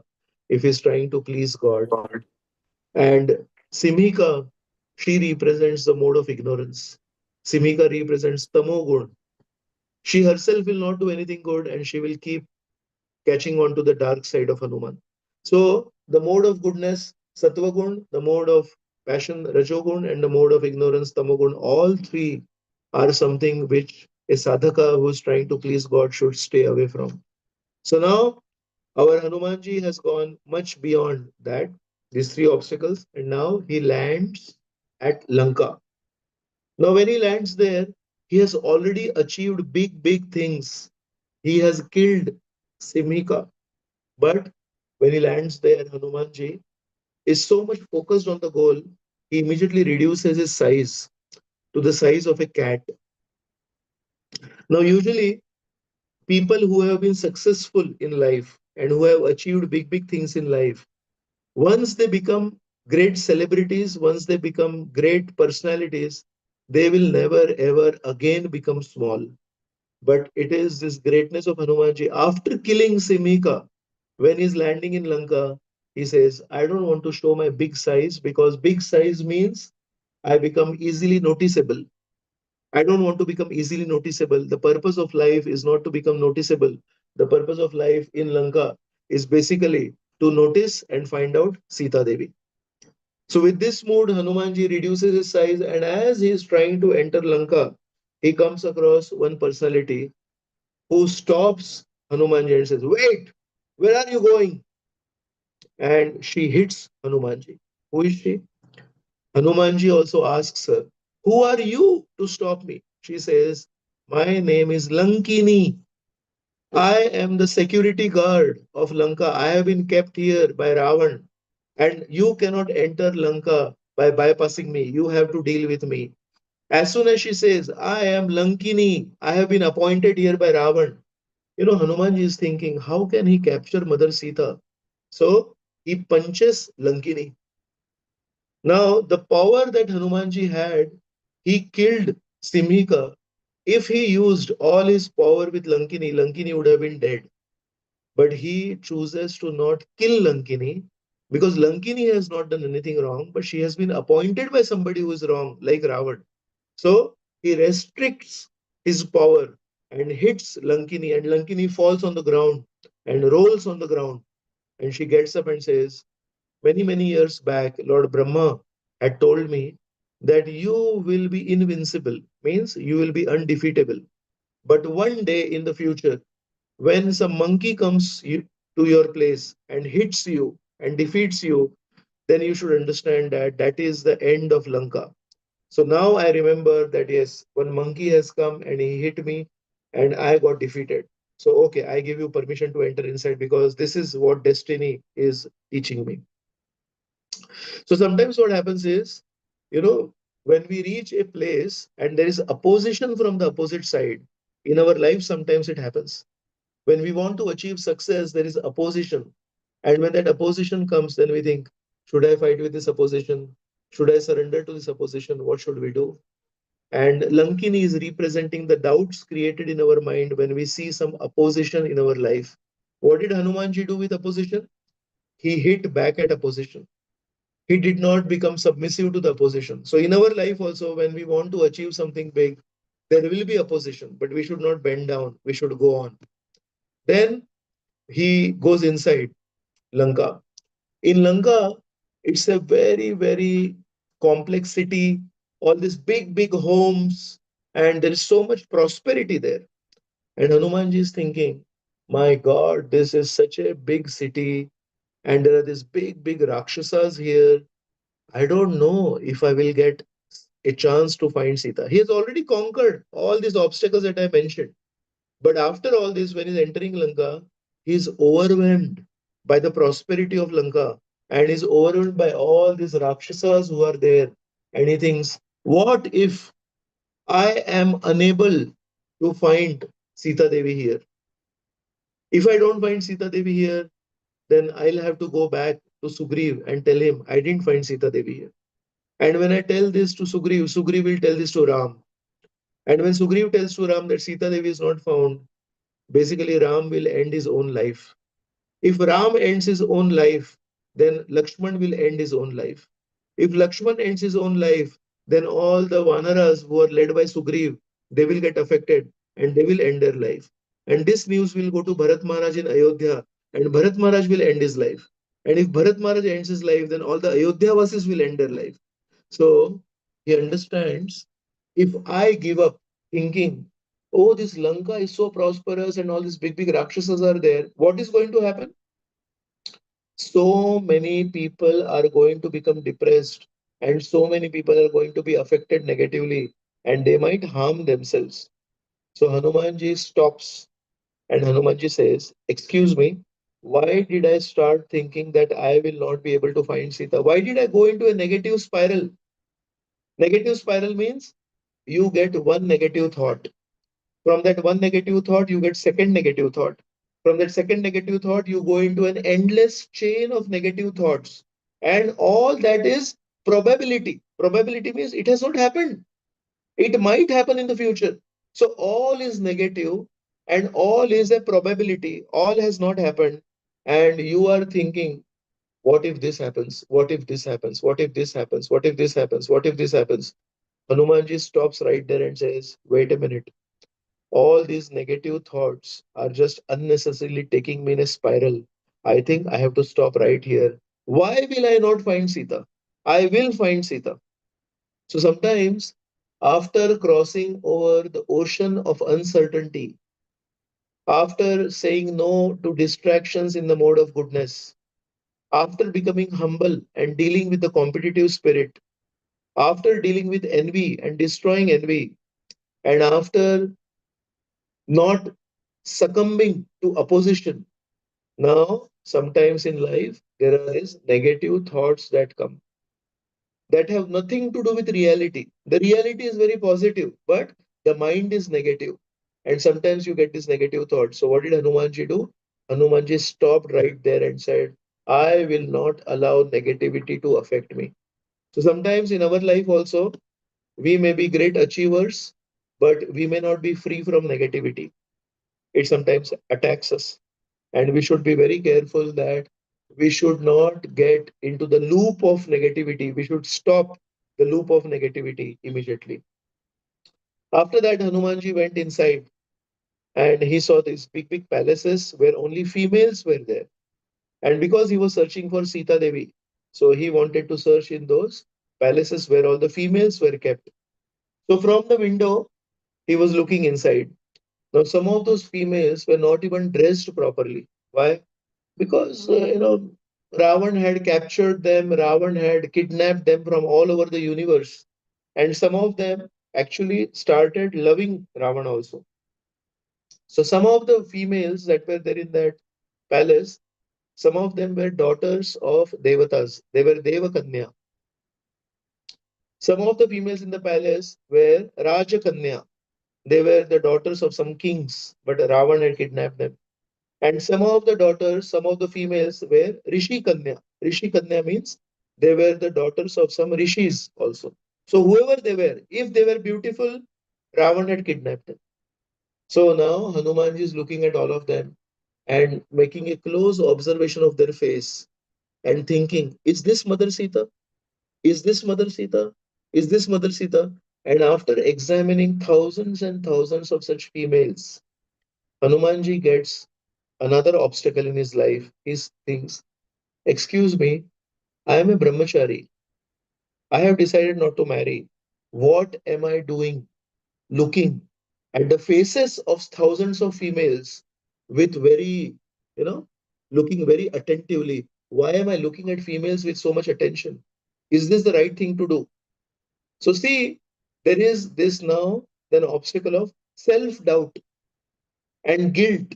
if he's trying to please God. And Simika, she represents the mode of ignorance. Simika represents tamogun. She herself will not do anything good and she will keep catching on to the dark side of Hanuman. So the mode of goodness, Sattvagun, the mode of passion, Rajogun, and the mode of ignorance, Tamogun, all three are something which a sadhaka who is trying to please God should stay away from. So now Our Hanumanji has gone much beyond that, these three obstacles, and now he lands at Lanka. Now, when he lands there, he has already achieved big, big things. He has killed Simhika. But when he lands there, Hanumanji is so much focused on the goal, he immediately reduces his size to the size of a cat. Now, usually, people who have been successful in life and who have achieved big, big things in life, once they become great celebrities, once they become great personalities, they will never ever again become small. But it is this greatness of Hanumanji. After killing Simika, when he's landing in Lanka, he says, I don't want to show my big size because big size means I become easily noticeable. I don't want to become easily noticeable. The purpose of life is not to become noticeable. The purpose of life in Lanka is basically to notice and find out Sita Devi. So, with this mood, Hanumanji reduces his size, and as he is trying to enter Lanka, he comes across one personality who stops Hanumanji and says, wait, where are you going? And she hits Hanumanji. Who is she? Hanumanji also asks her, who are you to stop me? She says, my name is Lankini. I am the security guard of Lanka. I have been kept here by Ravan, and you cannot enter Lanka by bypassing me. You have to deal with me. As soon as she says, I am Lankini, I have been appointed here by Ravan, Hanumanji is thinking, how can he capture Mother Sita? So he punches Lankini. Now, the power that Hanumanji had, he killed Simhika. If he used all his power with Lankini, Lankini would have been dead. But he chooses to not kill Lankini because Lankini has not done anything wrong, but she has been appointed by somebody who is wrong, like Ravan. So he restricts his power and hits Lankini, and Lankini falls on the ground and rolls on the ground. And she gets up and says, many, many years back, Lord Brahma had told me that you will be invincible, means you will be undefeatable. But one day in the future, when some monkey comes to your place and hits you and defeats you, then you should understand that that is the end of Lanka. So now I remember that yes, one monkey has come and he hit me and I got defeated. So, okay, I give you permission to enter inside because this is what destiny is teaching me. So sometimes what happens is, you know, when we reach a place and there is opposition from the opposite side, in our life, sometimes it happens. When we want to achieve success, there is opposition. And when that opposition comes, then we think, should I fight with this opposition? Should I surrender to this opposition? What should we do? And Lankini is representing the doubts created in our mind when we see some opposition in our life. What did Hanumanji do with opposition? He hit back at opposition. He did not become submissive to the opposition. So, in our life also, when we want to achieve something big, there will be opposition, but we should not bend down. We should go on. Then he goes inside Lanka. In Lanka, it's a very, very complex city, all these big, big homes, and there is so much prosperity there. And Hanumanji is thinking, my God, this is such a big city, and there are these big, big Rakshasas here. I don't know if I will get a chance to find Sita. He has already conquered all these obstacles that I mentioned. But after all this, when he's entering Lanka, he's overwhelmed by the prosperity of Lanka and is overwhelmed by all these Rakshasas who are there. And he thinks, what if I am unable to find Sita Devi here? If I don't find Sita Devi here, then I'll have to go back to Sugriv and tell him I didn't find Sita Devi here. And when I tell this to Sugriv, Sugriv will tell this to Ram. And when Sugriv tells to Ram that Sita Devi is not found, basically Ram will end his own life. If Ram ends his own life, then Lakshman will end his own life. If Lakshman ends his own life, then all the Vanaras who are led by Sugriv, they will get affected and they will end their life. And this news will go to Bharat Maharaj in Ayodhya, and Bharat Maharaj will end his life. And if Bharat Maharaj ends his life, then all the Ayodhya Vasis will end their life. So he understands, if I give up thinking, oh, this Lanka is so prosperous and all these big, big Rakshasas are there, what is going to happen? So many people are going to become depressed, and so many people are going to be affected negatively, and they might harm themselves. So Hanumanji stops, and Hanumanji says, "Excuse me, why did I start thinking that I will not be able to find Sita? Why did I go into a negative spiral?" Negative spiral means you get one negative thought. From that one negative thought, you get second negative thought. From that second negative thought, you go into an endless chain of negative thoughts. And all that is probability. Probability means it has not happened. It might happen in the future. So all is negative and all is a probability. All has not happened. And you are thinking, what if this happens? What if this happens? What if this happens? What if this happens? What if this happens? Hanumanji stops right there and says, wait a minute. All these negative thoughts are just unnecessarily taking me in a spiral. I think I have to stop right here. Why will I not find Sita? I will find Sita. So sometimes, after crossing over the ocean of uncertainty, after saying no to distractions in the mode of goodness, after becoming humble and dealing with the competitive spirit, after dealing with envy and destroying envy, and after not succumbing to opposition. Now, sometimes in life, there are these negative thoughts that come that have nothing to do with reality. The reality is very positive, but the mind is negative. And sometimes you get this negative thought. So, what did Hanumanji do? Hanumanji stopped right there and said, I will not allow negativity to affect me. So, sometimes in our life also, we may be great achievers, but we may not be free from negativity. It sometimes attacks us. And we should be very careful that we should not get into the loop of negativity. We should stop the loop of negativity immediately. After that, Hanumanji went inside and he saw these big, big palaces where only females were there. And because he was searching for Sita Devi, so he wanted to search in those palaces where all the females were kept. So from the window, he was looking inside. Now, some of those females were not even dressed properly. Why? Because Ravan had captured them, Ravan had kidnapped them from all over the universe, and some of them actually started loving Ravan also. So some of the females that were there in that palace, some of them were daughters of devatas. They were devakanya. Some of the females in the palace were rajakanya. They were the daughters of some kings, but Ravan had kidnapped them. And some of the daughters, some of the females were Rishi Kanya. Rishi Kanya means they were the daughters of some rishis also. So whoever they were, if they were beautiful, Ravan had kidnapped them. So now Hanumanji is looking at all of them and making a close observation of their face and thinking, is this Mother Sita? Is this Mother Sita? Is this Mother Sita? And after examining thousands and thousands of such females, Hanumanji gets another obstacle in his life. He thinks, excuse me, I am a brahmachari. I have decided not to marry. What am I doing looking at the faces of thousands of females with very, you know, looking very attentively? Why am I looking at females with so much attention? Is this the right thing to do? So, see, there is this now, then obstacle of self doubt and guilt.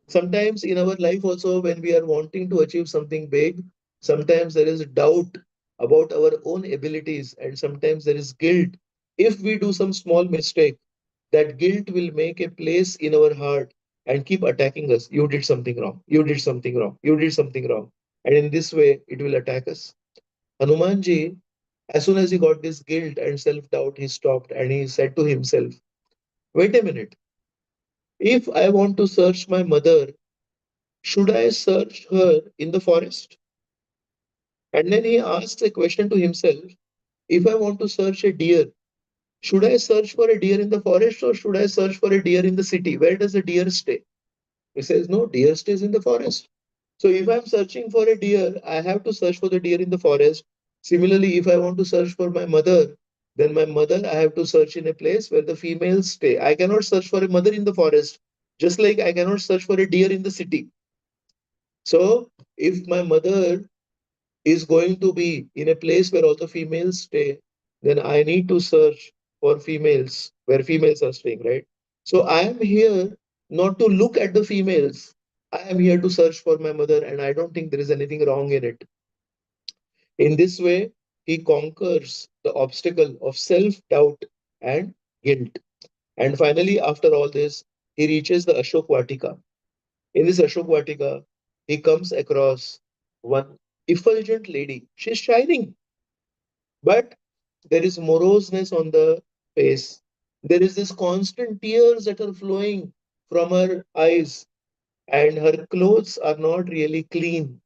Sometimes in our life also, when we are wanting to achieve something big, sometimes there is doubt about our own abilities, and sometimes there is guilt. If we do some small mistake, that guilt will make a place in our heart and keep attacking us. You did something wrong. You did something wrong. You did something wrong. And in this way, it will attack us. Hanumanji, as soon as he got this guilt and self doubt, he stopped and he said to himself, wait a minute. If I want to search my mother, should I search her in the forest? And then he asks a question to himself, if I want to search a deer, should I search for a deer in the forest or should I search for a deer in the city? Where does the deer stay? He says, no, deer stays in the forest. So if I'm searching for a deer, I have to search for the deer in the forest. Similarly, if I want to search for my mother, then my mother, I have to search in a place where the females stay. I cannot search for a mother in the forest, just like I cannot search for a deer in the city. So if my mother is going to be in a place where all the females stay, then I need to search for females where females are staying, right? So I am here not to look at the females. I am here to search for my mother, and I don't think there is anything wrong in it. In this way, he conquers the obstacle of self doubt and guilt. And finally, after all this, he reaches the Ashok Vatika. In this Ashok Vatika, he comes across one effulgent lady. She's shining, but there is moroseness on the face. There is this constant tears that are flowing from her eyes, and her clothes are not really clean,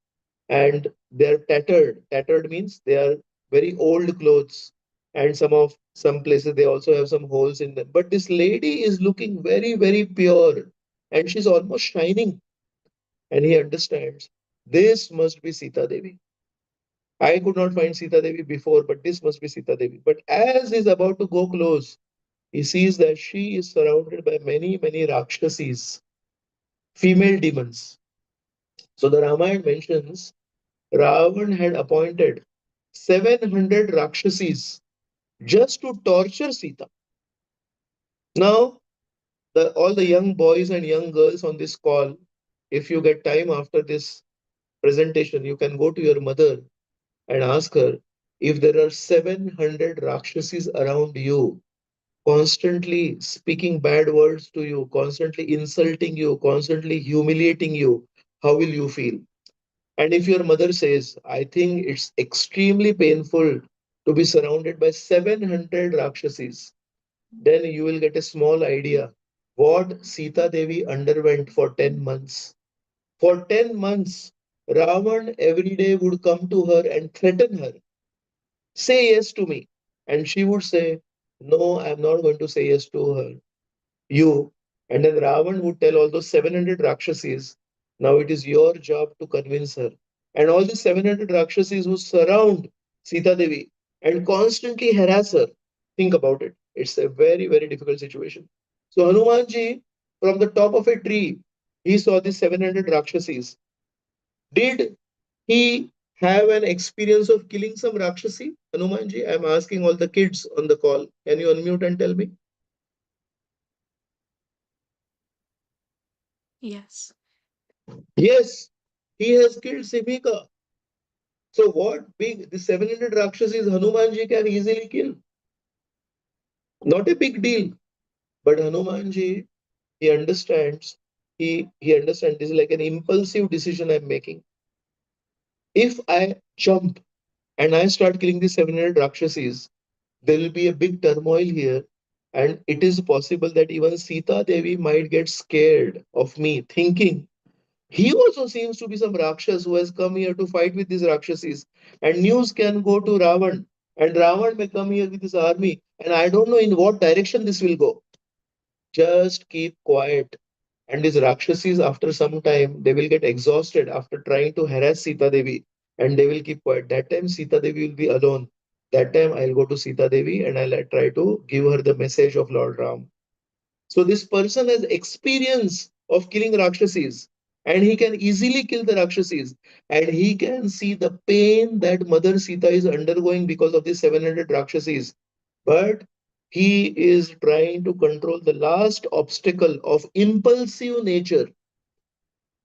and they're tattered. Tattered means they are very old clothes, and some places they also have some holes in them. But this lady is looking very, very pure, and she's almost shining. And he understands this must be Sita Devi. I could not find Sita Devi before, but this must be Sita Devi. But as he's about to go close, he sees that she is surrounded by many, many Rakshasis, female demons. So the Ramayana mentions Ravan had appointed 700 Rakshasis just to torture Sita. Now, all the young boys and young girls on this call, if you get time after this presentation, you can go to your mother and ask her if there are 700 Rakshasis around you, constantly speaking bad words to you, constantly insulting you, constantly humiliating you, how will you feel? And if your mother says, I think it's extremely painful to be surrounded by 700 Rakshasis, then you will get a small idea what Sita Devi underwent for 10 months. For 10 months, Ravan every day would come to her and threaten her, say yes to me. And she would say, no, I'm not going to say yes to her. You. And then Ravan would tell all those 700 Rakshasis, now it is your job to convince her. And all these 700 Rakshasis would surround Sita Devi and constantly harass her. Think about it. It's a very, very difficult situation. So Hanumanji, from the top of a tree, he saw these 700 Rakshasis. Did he have an experience of killing some Rakshasi? Hanumanji, I'm asking all the kids on the call. Can you unmute and tell me? Yes. Yes, he has killed Simhika. So what big the 700 Rakshasas Hanumanji can easily kill? Not a big deal. But Hanumanji, he understands. He understands this is like an impulsive decision I'm making. If I jump and I start killing the 700 Rakshasas, there will be a big turmoil here. And it is possible that even Sita Devi might get scared of me, thinking he also seems to be some Rakshas who has come here to fight with these Rakshasis. And news can go to Ravan, and Ravan may come here with his army. And I don't know in what direction this will go. Just keep quiet. And these Rakshasis, after some time, they will get exhausted after trying to harass Sita Devi, and they will keep quiet. That time, Sita Devi will be alone. That time, I'll go to Sita Devi and I'll try to give her the message of Lord Ram. So this person has experience of killing Rakshasis, and he can easily kill the Rakshasis, and he can see the pain that Mother Sita is undergoing because of these 700 Rakshasis. But he is trying to control the last obstacle of impulsive nature.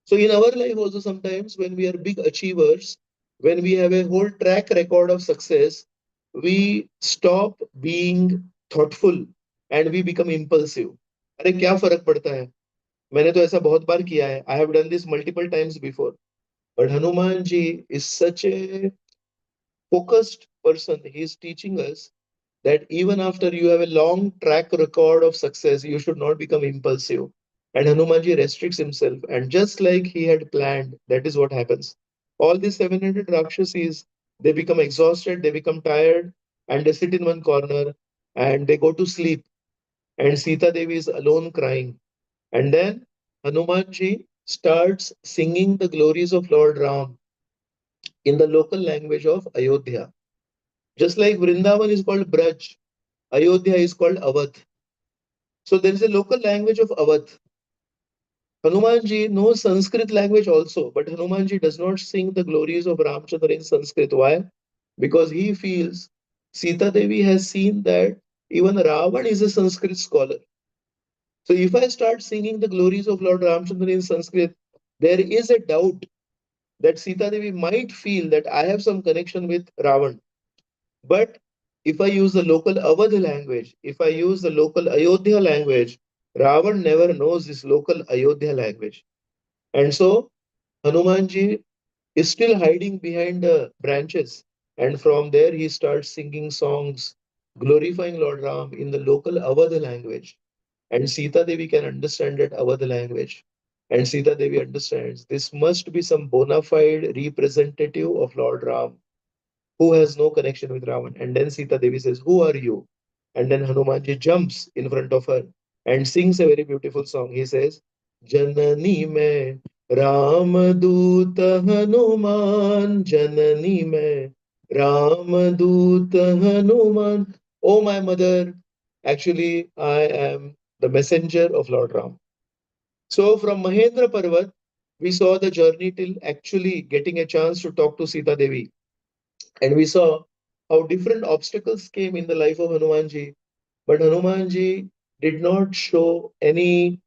So in our life also sometimes when we are big achievers, when we have a whole track record of success, we stop being thoughtful and we become impulsive. अरे क्या फर्क पड़ता है? मैंने तो ऐसा बहुत बार किया है. I have done this multiple times before. But Hanuman ji is such a focused person. He is teaching us that even after you have a long track record of success, you should not become impulsive. And Hanumanji restricts himself. And just like he had planned, that is what happens. All these 700 Rakshasis, they become exhausted, they become tired, and they sit in one corner and they go to sleep. And Sita Devi is alone crying. And then Hanumanji starts singing the glories of Lord Ram in the local language of Ayodhya. Just like Vrindavan is called Braj, Ayodhya is called Awadh. So there is a local language of Awadh. Hanumanji knows Sanskrit language also, but Hanumanji does not sing the glories of Ramchandra in Sanskrit. Why? Because he feels Sita Devi has seen that even Ravan is a Sanskrit scholar. So if I start singing the glories of Lord Ramchandra in Sanskrit, there is a doubt that Sita Devi might feel that I have some connection with Ravan. But if I use the local Awadh language, if I use the local Ayodhya language, Ravan never knows this local Ayodhya language. And so Hanumanji is still hiding behind the branches. And from there, he starts singing songs glorifying Lord Ram in the local Awadh language. And Sita Devi can understand that Awadh language. And Sita Devi understands this must be some bona fide representative of Lord Ram who has no connection with Ravan. And then Sita Devi says, "Who are you?" And then Hanumanji jumps in front of her and sings a very beautiful song. He says, Janani mein Ram Doot Hanuman, Janani mein Ram Doot Hanuman. Oh, my mother, actually, I am the messenger of Lord Ram. So from Mahendra Parvat, we saw the journey till actually getting a chance to talk to Sita Devi. And we saw how different obstacles came in the life of Hanumanji. But Hanumanji did not show any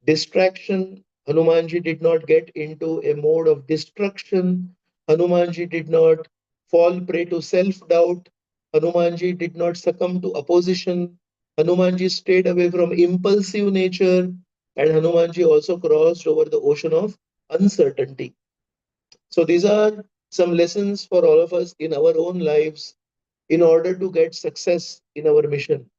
distraction. Hanumanji did not get into a mode of destruction. Hanumanji did not fall prey to self doubt. Hanumanji did not succumb to opposition. Hanumanji stayed away from impulsive nature. And Hanumanji also crossed over the ocean of uncertainty. So these are some lessons for all of us in our own lives in order to get success in our mission.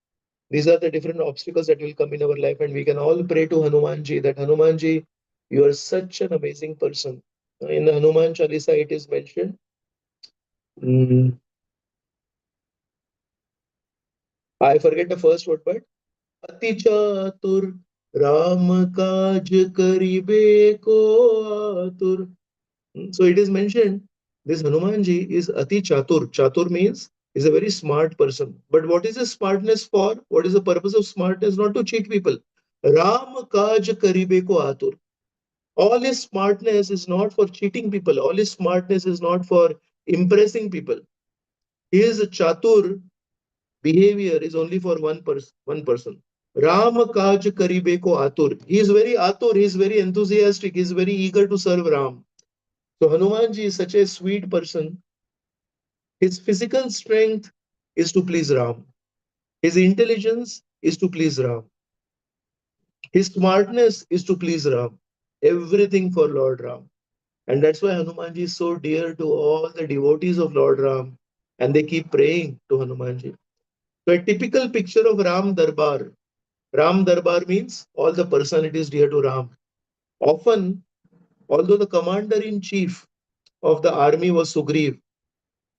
These are the different obstacles that will come in our life, and we can all pray to Hanumanji that Hanumanji, you are such an amazing person. In the Hanuman Chalisa, it is mentioned. mm, I forget the first word, but Ati Chatur Ram Kaj Karibe Ko Atur. So it is mentioned this Hanumanji is Ati Chatur. Chatur means is a very smart person. But what is his smartness for? What is the purpose of smartness? Not to cheat people. Ram Kaj Karibe Ko Atur. All his smartness is not for cheating people. All his smartness is not for impressing people. His Chatur behavior is only for one person. Ram Kaj Karibe Ko Atur. He is very atur, he is very enthusiastic, he is very eager to serve Ram. So Hanumanji is such a sweet person. His physical strength is to please Ram. His intelligence is to please Ram. His smartness is to please Ram. Everything for Lord Ram. And that's why Hanumanji is so dear to all the devotees of Lord Ram. And they keep praying to Hanumanji. So a typical picture of Ram Darbar. Ram Darbar means all the personalities dear to Ram. Often, although the commander-in-chief of the army was Sugriv,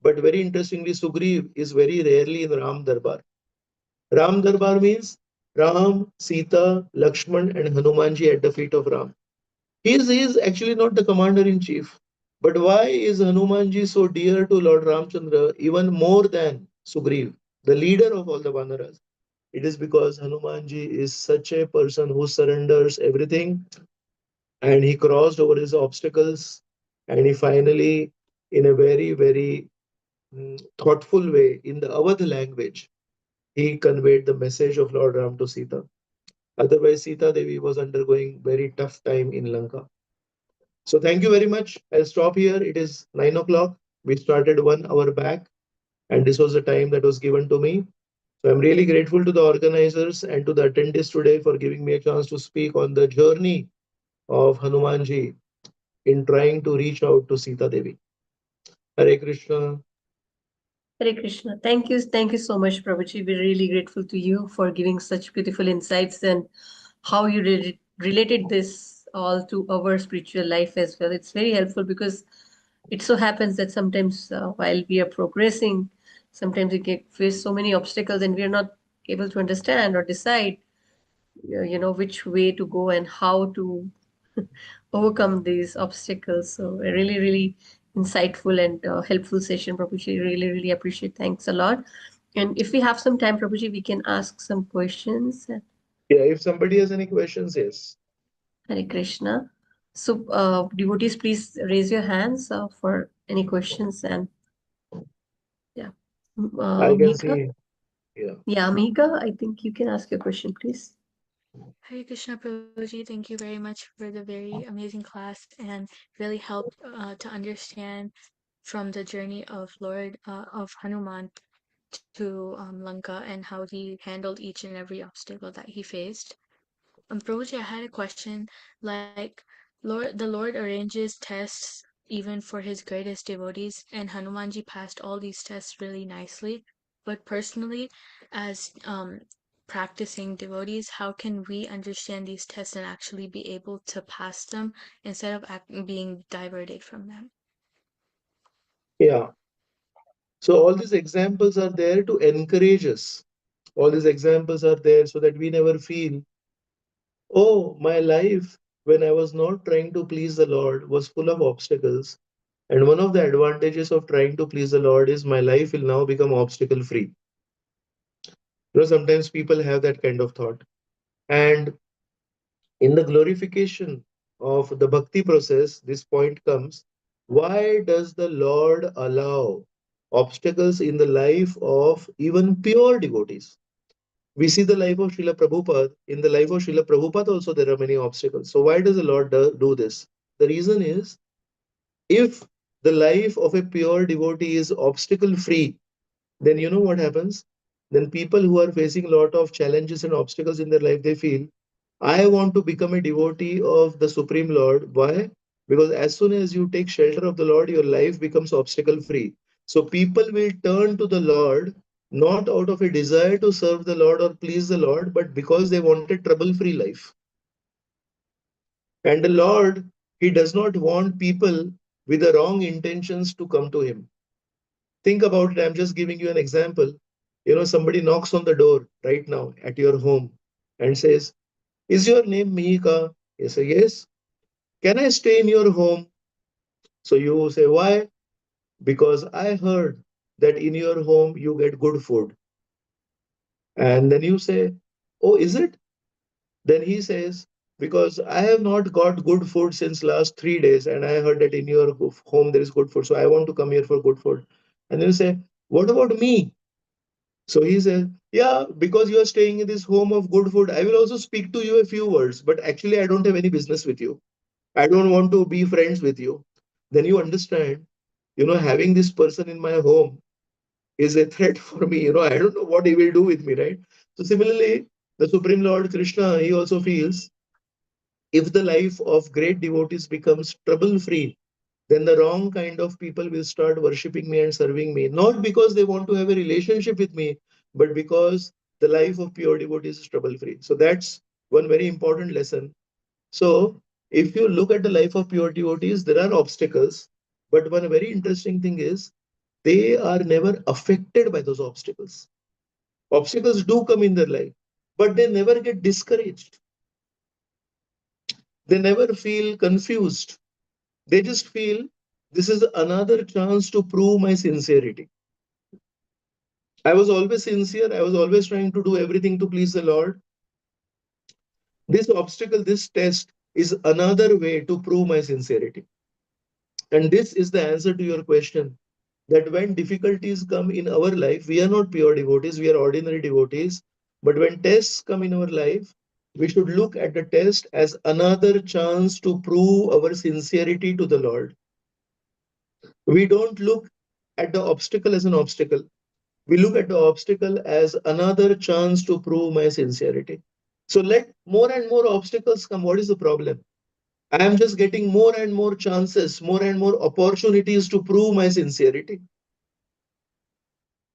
but very interestingly, Sugriv is very rarely in Ram Darbar. Ram Darbar means Ram, Sita, Lakshman, and Hanumanji at the feet of Ram. He is actually not the commander in chief. But why is Hanumanji so dear to Lord Ramchandra even more than Sugriv, the leader of all the Vanaras? It is because Hanumanji is such a person who surrenders everything and he crossed over his obstacles and he finally, in a very, very thoughtful way, in the Awadh language, he conveyed the message of Lord Ram to Sita. Otherwise, Sita Devi was undergoing very tough time in Lanka. So thank you very much. I'll stop here. It is 9 o'clock. We started 1 hour back, and this was the time that was given to me. So I'm really grateful to the organizers and to the attendees today for giving me a chance to speak on the journey of Hanumanji in trying to reach out to Sita Devi. Hare Krishna. Hare Krishna. Thank you so much, Prabhuji. We're really grateful to you for giving such beautiful insights and how you related this all to our spiritual life as well. It's very helpful because it so happens that sometimes while we are progressing, sometimes we get face so many obstacles and we are not able to understand or decide, which way to go and how to overcome these obstacles. So a really, really insightful and helpful session, Prabhuji. Really, really appreciate. Thanks a lot. And if we have some time, Prabhuji, we can ask some questions. Yeah, if somebody has any questions, yes. Hare Krishna. So, devotees, please raise your hands for any questions. And yeah, I can Mika. see. Yeah. Yeah, Mika, I think you can ask your question, please. Hare Krishna Prabhuji, thank you very much for the very amazing class and really helped to understand from the journey of Lord of Hanuman to Lanka and how he handled each and every obstacle that he faced. Prabhuji, I had a question. Like, the Lord arranges tests even for his greatest devotees, and Hanumanji passed all these tests really nicely. But personally, as practicing devotees, how can we understand these tests and actually be able to pass them instead of being diverted from them? Yeah. So all these examples are there to encourage us. All these examples are there so that we never feel, oh, my life when I was not trying to please the Lord was full of obstacles. And one of the advantages of trying to please the Lord is my life will now become obstacle free. Sometimes people have that kind of thought. And in the glorification of the bhakti process, this point comes, why does the Lord allow obstacles in the life of even pure devotees? We see the life of Srila Prabhupada. In the life of Srila Prabhupada also there are many obstacles. So why does the Lord do this? The reason is, if the life of a pure devotee is obstacle free, then you know what happens? Then people who are facing a lot of challenges and obstacles in their life, they feel, I want to become a devotee of the Supreme Lord. Why? Because as soon as you take shelter of the Lord, your life becomes obstacle free. So people will turn to the Lord not out of a desire to serve the Lord or please the Lord, but because they want a trouble free life. And the Lord, He does not want people with the wrong intentions to come to Him. Think about it. I'm just giving you an example. Somebody knocks on the door right now at your home and says, is your name Mihika? You say, yes. Can I stay in your home? So you say, why? Because I heard that in your home you get good food. And then you say, oh, is it? Then he says, because I have not got good food since last 3 days, and I heard that in your home there is good food. So I want to come here for good food. And then you say, what about me? So he says, yeah, because you are staying in this home of good food, I will also speak to you a few words, but actually I don't have any business with you. I don't want to be friends with you. Then you understand, having this person in my home is a threat for me. I don't know what he will do with me, right? So similarly, the Supreme Lord Krishna, he also feels, if the life of great devotees becomes trouble free, then the wrong kind of people will start worshipping me and serving me, not because they want to have a relationship with me, but because the life of pure devotees is trouble free. So that's one very important lesson. So if you look at the life of pure devotees, there are obstacles, but one very interesting thing is they are never affected by those obstacles. Obstacles do come in their life, but they never get discouraged. They never feel confused. They just feel this is another chance to prove my sincerity. I was always sincere. I was always trying to do everything to please the Lord. This obstacle, this test is another way to prove my sincerity. And this is the answer to your question, that when difficulties come in our life, we are not pure devotees, we are ordinary devotees. But when tests come in our life, we should look at the test as another chance to prove our sincerity to the Lord. We don't look at the obstacle as an obstacle. We look at the obstacle as another chance to prove my sincerity. So let more and more obstacles come. What is the problem? I am just getting more and more chances, more and more opportunities to prove my sincerity.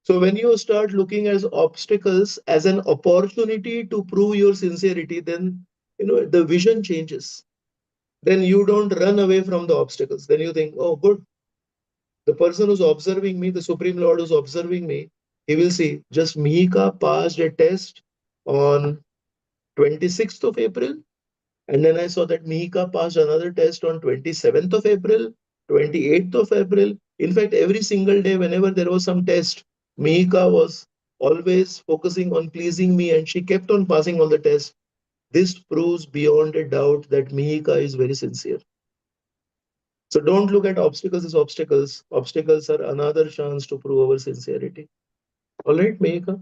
So when you start looking at obstacles as an opportunity to prove your sincerity, then the vision changes. Then you don't run away from the obstacles. Then you think, oh, good. The person who's observing me, the Supreme Lord who's observing me, he will see just Mihika passed a test on 26th of April. And then I saw that Mihika passed another test on 27th of April, 28th of April. In fact, every single day, whenever there was some test, Mihika was always focusing on pleasing me and she kept on passing all the tests. This proves beyond a doubt that Mihika is very sincere. So don't look at obstacles as obstacles. Obstacles are another chance to prove our sincerity. All right, Mehika?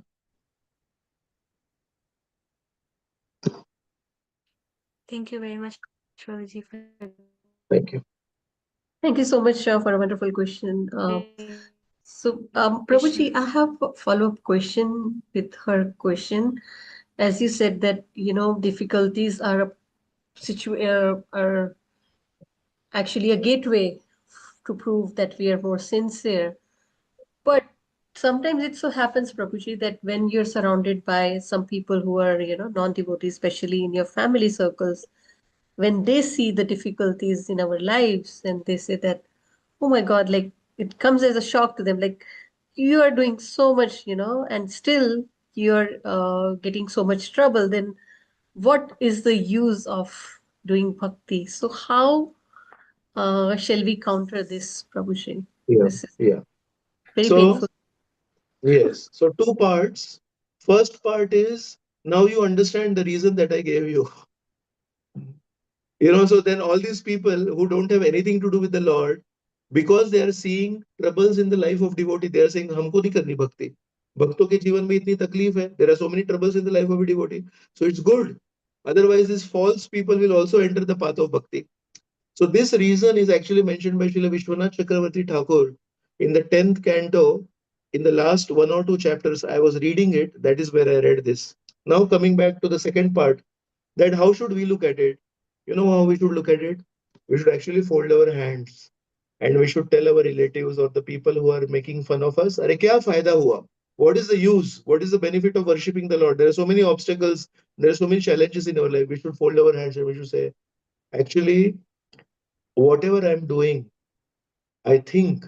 Thank you very much, Prabhuji, for that Thank you. Thank you so much for a wonderful question. Prabhuji, I have a follow-up question with her question. As you said that, difficulties are are actually a gateway to prove that we are more sincere. But sometimes it so happens, Prabhuji, that when you're surrounded by some people who are, non-devotees, especially in your family circles, when they see the difficulties in our lives and they say that, oh my God, like it comes as a shock to them, like you are doing so much, and still you're getting so much trouble, then what is the use of doing bhakti? So how shall we counter this, Prabhuji? Yeah, This is yeah. very So, painful. yes. So, two parts. First part is now you understand the reason that I gave you. So then all these people who don't have anything to do with the Lord, because they are seeing troubles in the life of devotee, they are saying, हमको नहीं करनी भक्ति. भक्तों के जीवन में इतनी तकलीफ है. There are so many troubles in the life of a devotee. So it's good. Otherwise, these false people will also enter the path of bhakti. So this reason is actually mentioned by Srila Vishwanath Chakravarti Thakur in the 10th canto. In the last one or two chapters, I was reading it. That is where I read this. Now coming back to the second part, that how should we look at it? You know how we should look at it? We should actually fold our hands and we should tell our relatives or the people who are making fun of us, Are kya fayda hua? What is the use? What is the benefit of worshipping the Lord? There are so many obstacles, there are so many challenges in our life. We should fold our hands and we should say, actually, whatever I'm doing, I think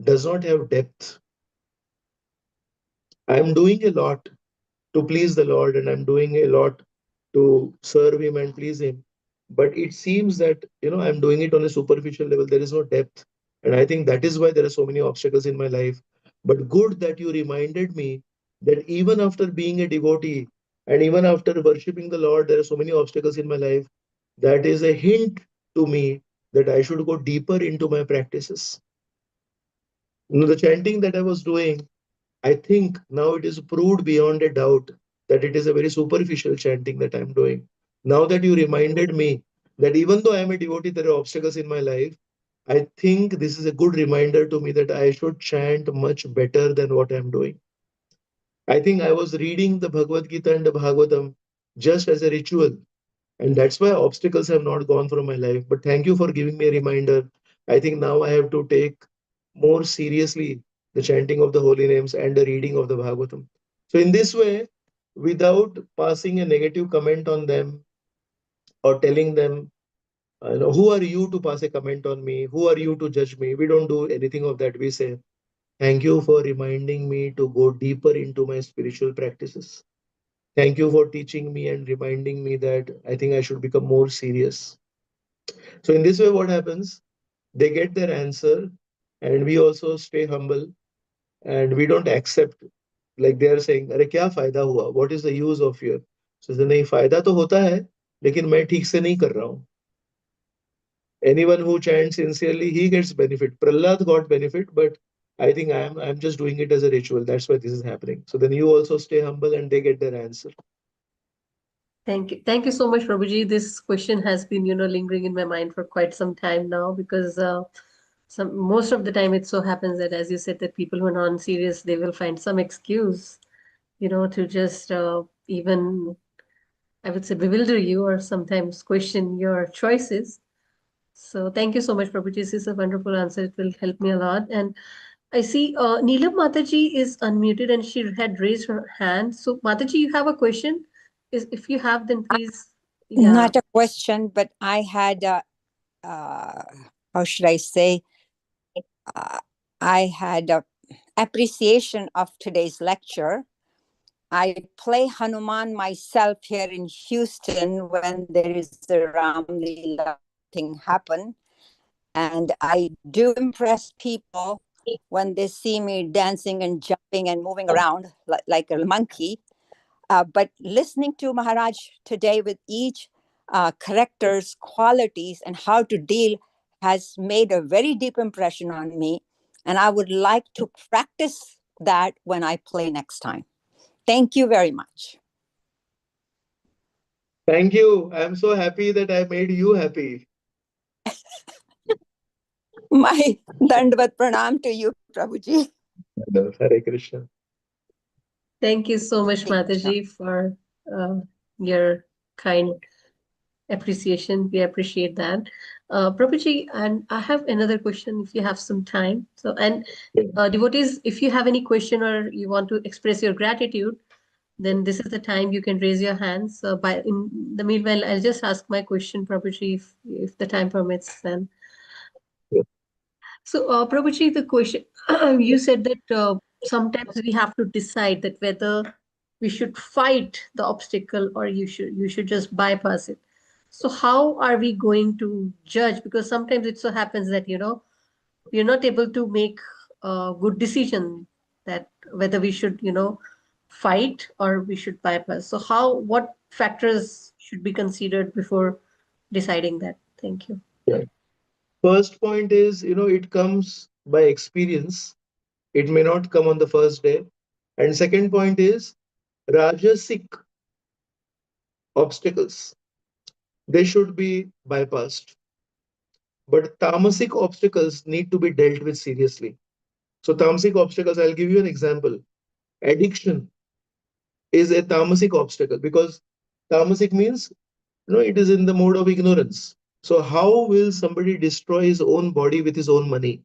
does not have depth. I'm doing a lot to please the Lord and I'm doing a lot to serve Him and please Him. But it seems that, I'm doing it on a superficial level. There is no depth. And I think that is why there are so many obstacles in my life. But good that you reminded me that even after being a devotee and even after worshipping the Lord, there are so many obstacles in my life. That is a hint to me that I should go deeper into my practices. The chanting that I was doing, I think now it is proved beyond a doubt that it is a very superficial chanting that I'm doing. Now that you reminded me that even though I'm a devotee, there are obstacles in my life. I think this is a good reminder to me that I should chant much better than what I'm doing. I think I was reading the Bhagavad Gita and the Bhagavatam just as a ritual, and that's why obstacles have not gone from my life. But thank you for giving me a reminder. I think now I have to take more seriously the chanting of the holy names and the reading of the Bhagavatam. So, in this way, without passing a negative comment on them or telling them, who are you to pass a comment on me? Who are you to judge me? We don't do anything of that. We say, thank you for reminding me to go deeper into my spiritual practices. Thank you for teaching me and reminding me that I think I should become more serious. So, in this way, what happens? They get their answer, and we also stay humble and we don't accept, like they are saying, अरे क्या फायदा हुआ? What is the use of your? So नहीं फायदा तो होता है, लेकिन मैं ठीक से नहीं कर रहा हूँ. Anyone who chants sincerely, he gets benefit. Prahlad got benefit, but I think I'm just doing it as a ritual. That's why this is happening. So then you also stay humble and they get their answer. Thank you. Thank you so much, Prabhuji. This question has been, lingering in my mind for quite some time now because most of the time it so happens that, as you said, that people who are non-serious, they will find some excuse, to just even, I would say, bewilder you or sometimes question your choices. So thank you so much, Prabhuji. This is a wonderful answer. It will help me a lot. And I see Neelam Mataji is unmuted and she had raised her hand. So Mataji, you have a question? If you have, then please. Yeah. Not a question, but I had, how should I say, uh, I had appreciation of today's lecture. I play Hanuman myself here in Houston when there is a Ram Leela thing happen. And I do impress people when they see me dancing and jumping and moving around like a monkey. But listening to Maharaj today with each character's qualities and how to deal has made a very deep impression on me. And I would like to practice that when I play next time. Thank you very much. Thank you. I'm so happy that I made you happy. My Dandvat Pranam to you, Prabhuji. Hare Krishna. Thank you so much, Hare Krishna. Mataji, for your kind appreciation. We appreciate that. Prabhuji, and I have another question if you have some time. So, and devotees, if you have any question or you want to express your gratitude, then this is the time you can raise your hands. By in the meanwhile, I'll just ask my question, Prabhuji, if the time permits. Then, Yeah. so Prabhuji, the question you said that sometimes we have to decide that whether we should fight the obstacle or you should just bypass it. So how are we going to judge? Because sometimes it so happens that we're not able to make a good decision that whether we should fight or we should bypass. So what factors should be considered before deciding that? Thank you. Right. First point is, it comes by experience. It may not come on the first day. And second point is, Rajasic obstacles, they should be bypassed. But tamasic obstacles need to be dealt with seriously. So, tamasic obstacles, I'll give you an example. Addiction is a tamasic obstacle because tamasic means, it is in the mode of ignorance. So, how will somebody destroy his own body with his own money?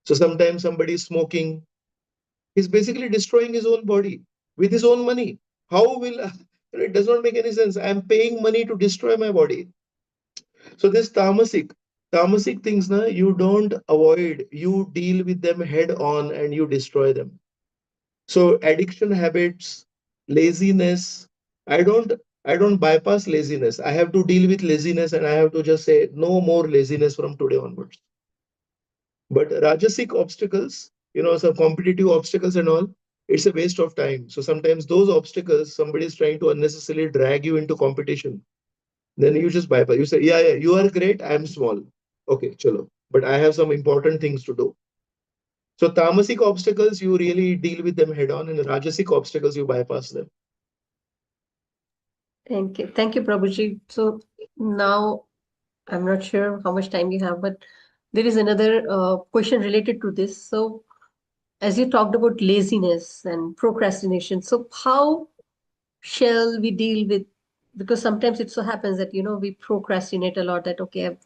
So, sometimes somebody is smoking, he's basically destroying his own body with his own money. How will it does not make any sense. I'm paying money to destroy my body. So this tamasic things, you don't avoid, you deal with them head on and you destroy them. So addiction habits, laziness, I don't I don't bypass laziness. I have to deal with laziness and I have to just say no more laziness from today onwards. But Rajasic obstacles, some competitive obstacles and all, it's a waste of time. So sometimes those obstacles, somebody is trying to unnecessarily drag you into competition. Then you just bypass. You say, yeah, you are great. I'm small. Okay, chalo. But I have some important things to do. So tamasic obstacles, you really deal with them head on, and rajasic obstacles, you bypass them. Thank you, Prabhuji. So now I'm not sure how much time you have, but there is another question related to this. So as you talked about laziness and procrastination, so how shall we deal with, because sometimes it so happens that we procrastinate a lot, that okay,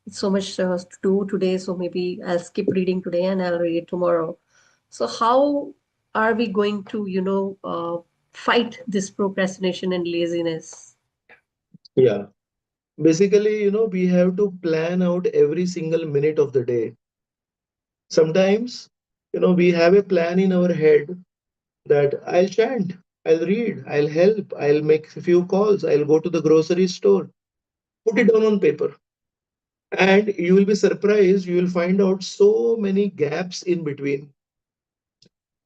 it's so much to do today, so maybe I'll skip reading today and I'll read it tomorrow. So how are we going to fight this procrastination and laziness? Yeah. Basically, we have to plan out every single minute of the day. Sometimes, we have a plan in our head that I'll chant, I'll read, I'll help, I'll make a few calls, I'll go to the grocery store. Put it down on paper. And you will be surprised, you will find out so many gaps in between.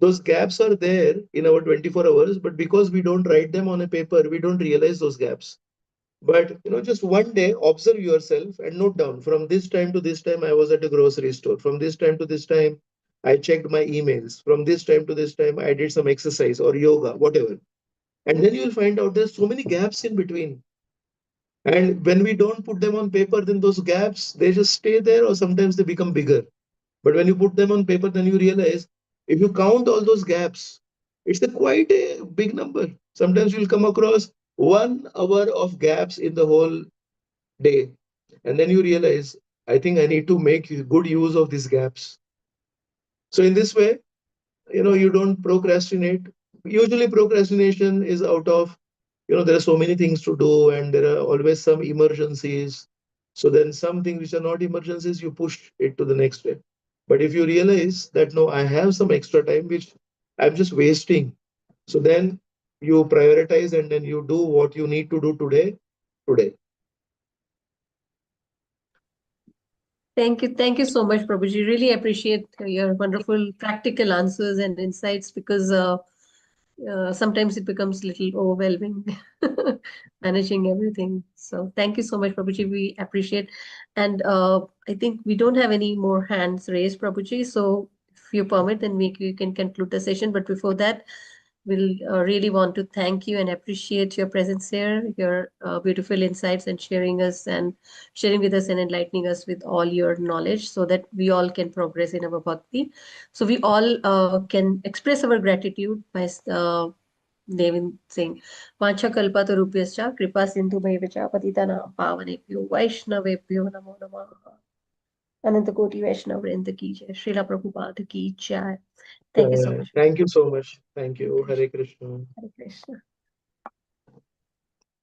Those gaps are there in our 24 hours, but because we don't write them on a paper, we don't realize those gaps. But just one day, observe yourself and note down from this time to this time, I was at a grocery store. From this time to this time, I checked my emails. From this time to this time, I did some exercise or yoga, whatever. And then you'll find out there's so many gaps in between. And when we don't put them on paper, then those gaps, they just stay there or sometimes they become bigger. But when you put them on paper, then you realize if you count all those gaps, it's quite a big number. Sometimes you'll come across 1 hour of gaps in the whole day. And then you realize, I think I need to make good use of these gaps. So in this way, you don't procrastinate. Usually procrastination is out of, there are so many things to do and there are always some emergencies. So then some things which are not emergencies, you push it to the next day. But if you realize that no, I have some extra time which I'm just wasting, so then you prioritize and then you do what you need to do today. Thank you so much, Prabhuji. Really appreciate your wonderful practical answers and insights, because sometimes it becomes a little overwhelming managing everything. So thank you so much, Prabhuji. We appreciate. And I think we don't have any more hands raised, Prabhuji. So if you permit, then we can conclude the session. But before that, we'll really want to thank you and appreciate your presence here, your beautiful insights and sharing with us and enlightening us with all your knowledge so that we all can progress in our bhakti. So we all can express our gratitude by Devin saying, Vancha kalpatarubhyascha kripa sindhu bhaivacha patitana pavanebhyo vaishnavebhyo namo namaha. Ananta Koti Vaishnava Vrinda ki jai. Srila Prabhupada ki jai. Thank you so much. Thank you so much. Thank you. Krishna. Hare Krishna. Hare Krishna.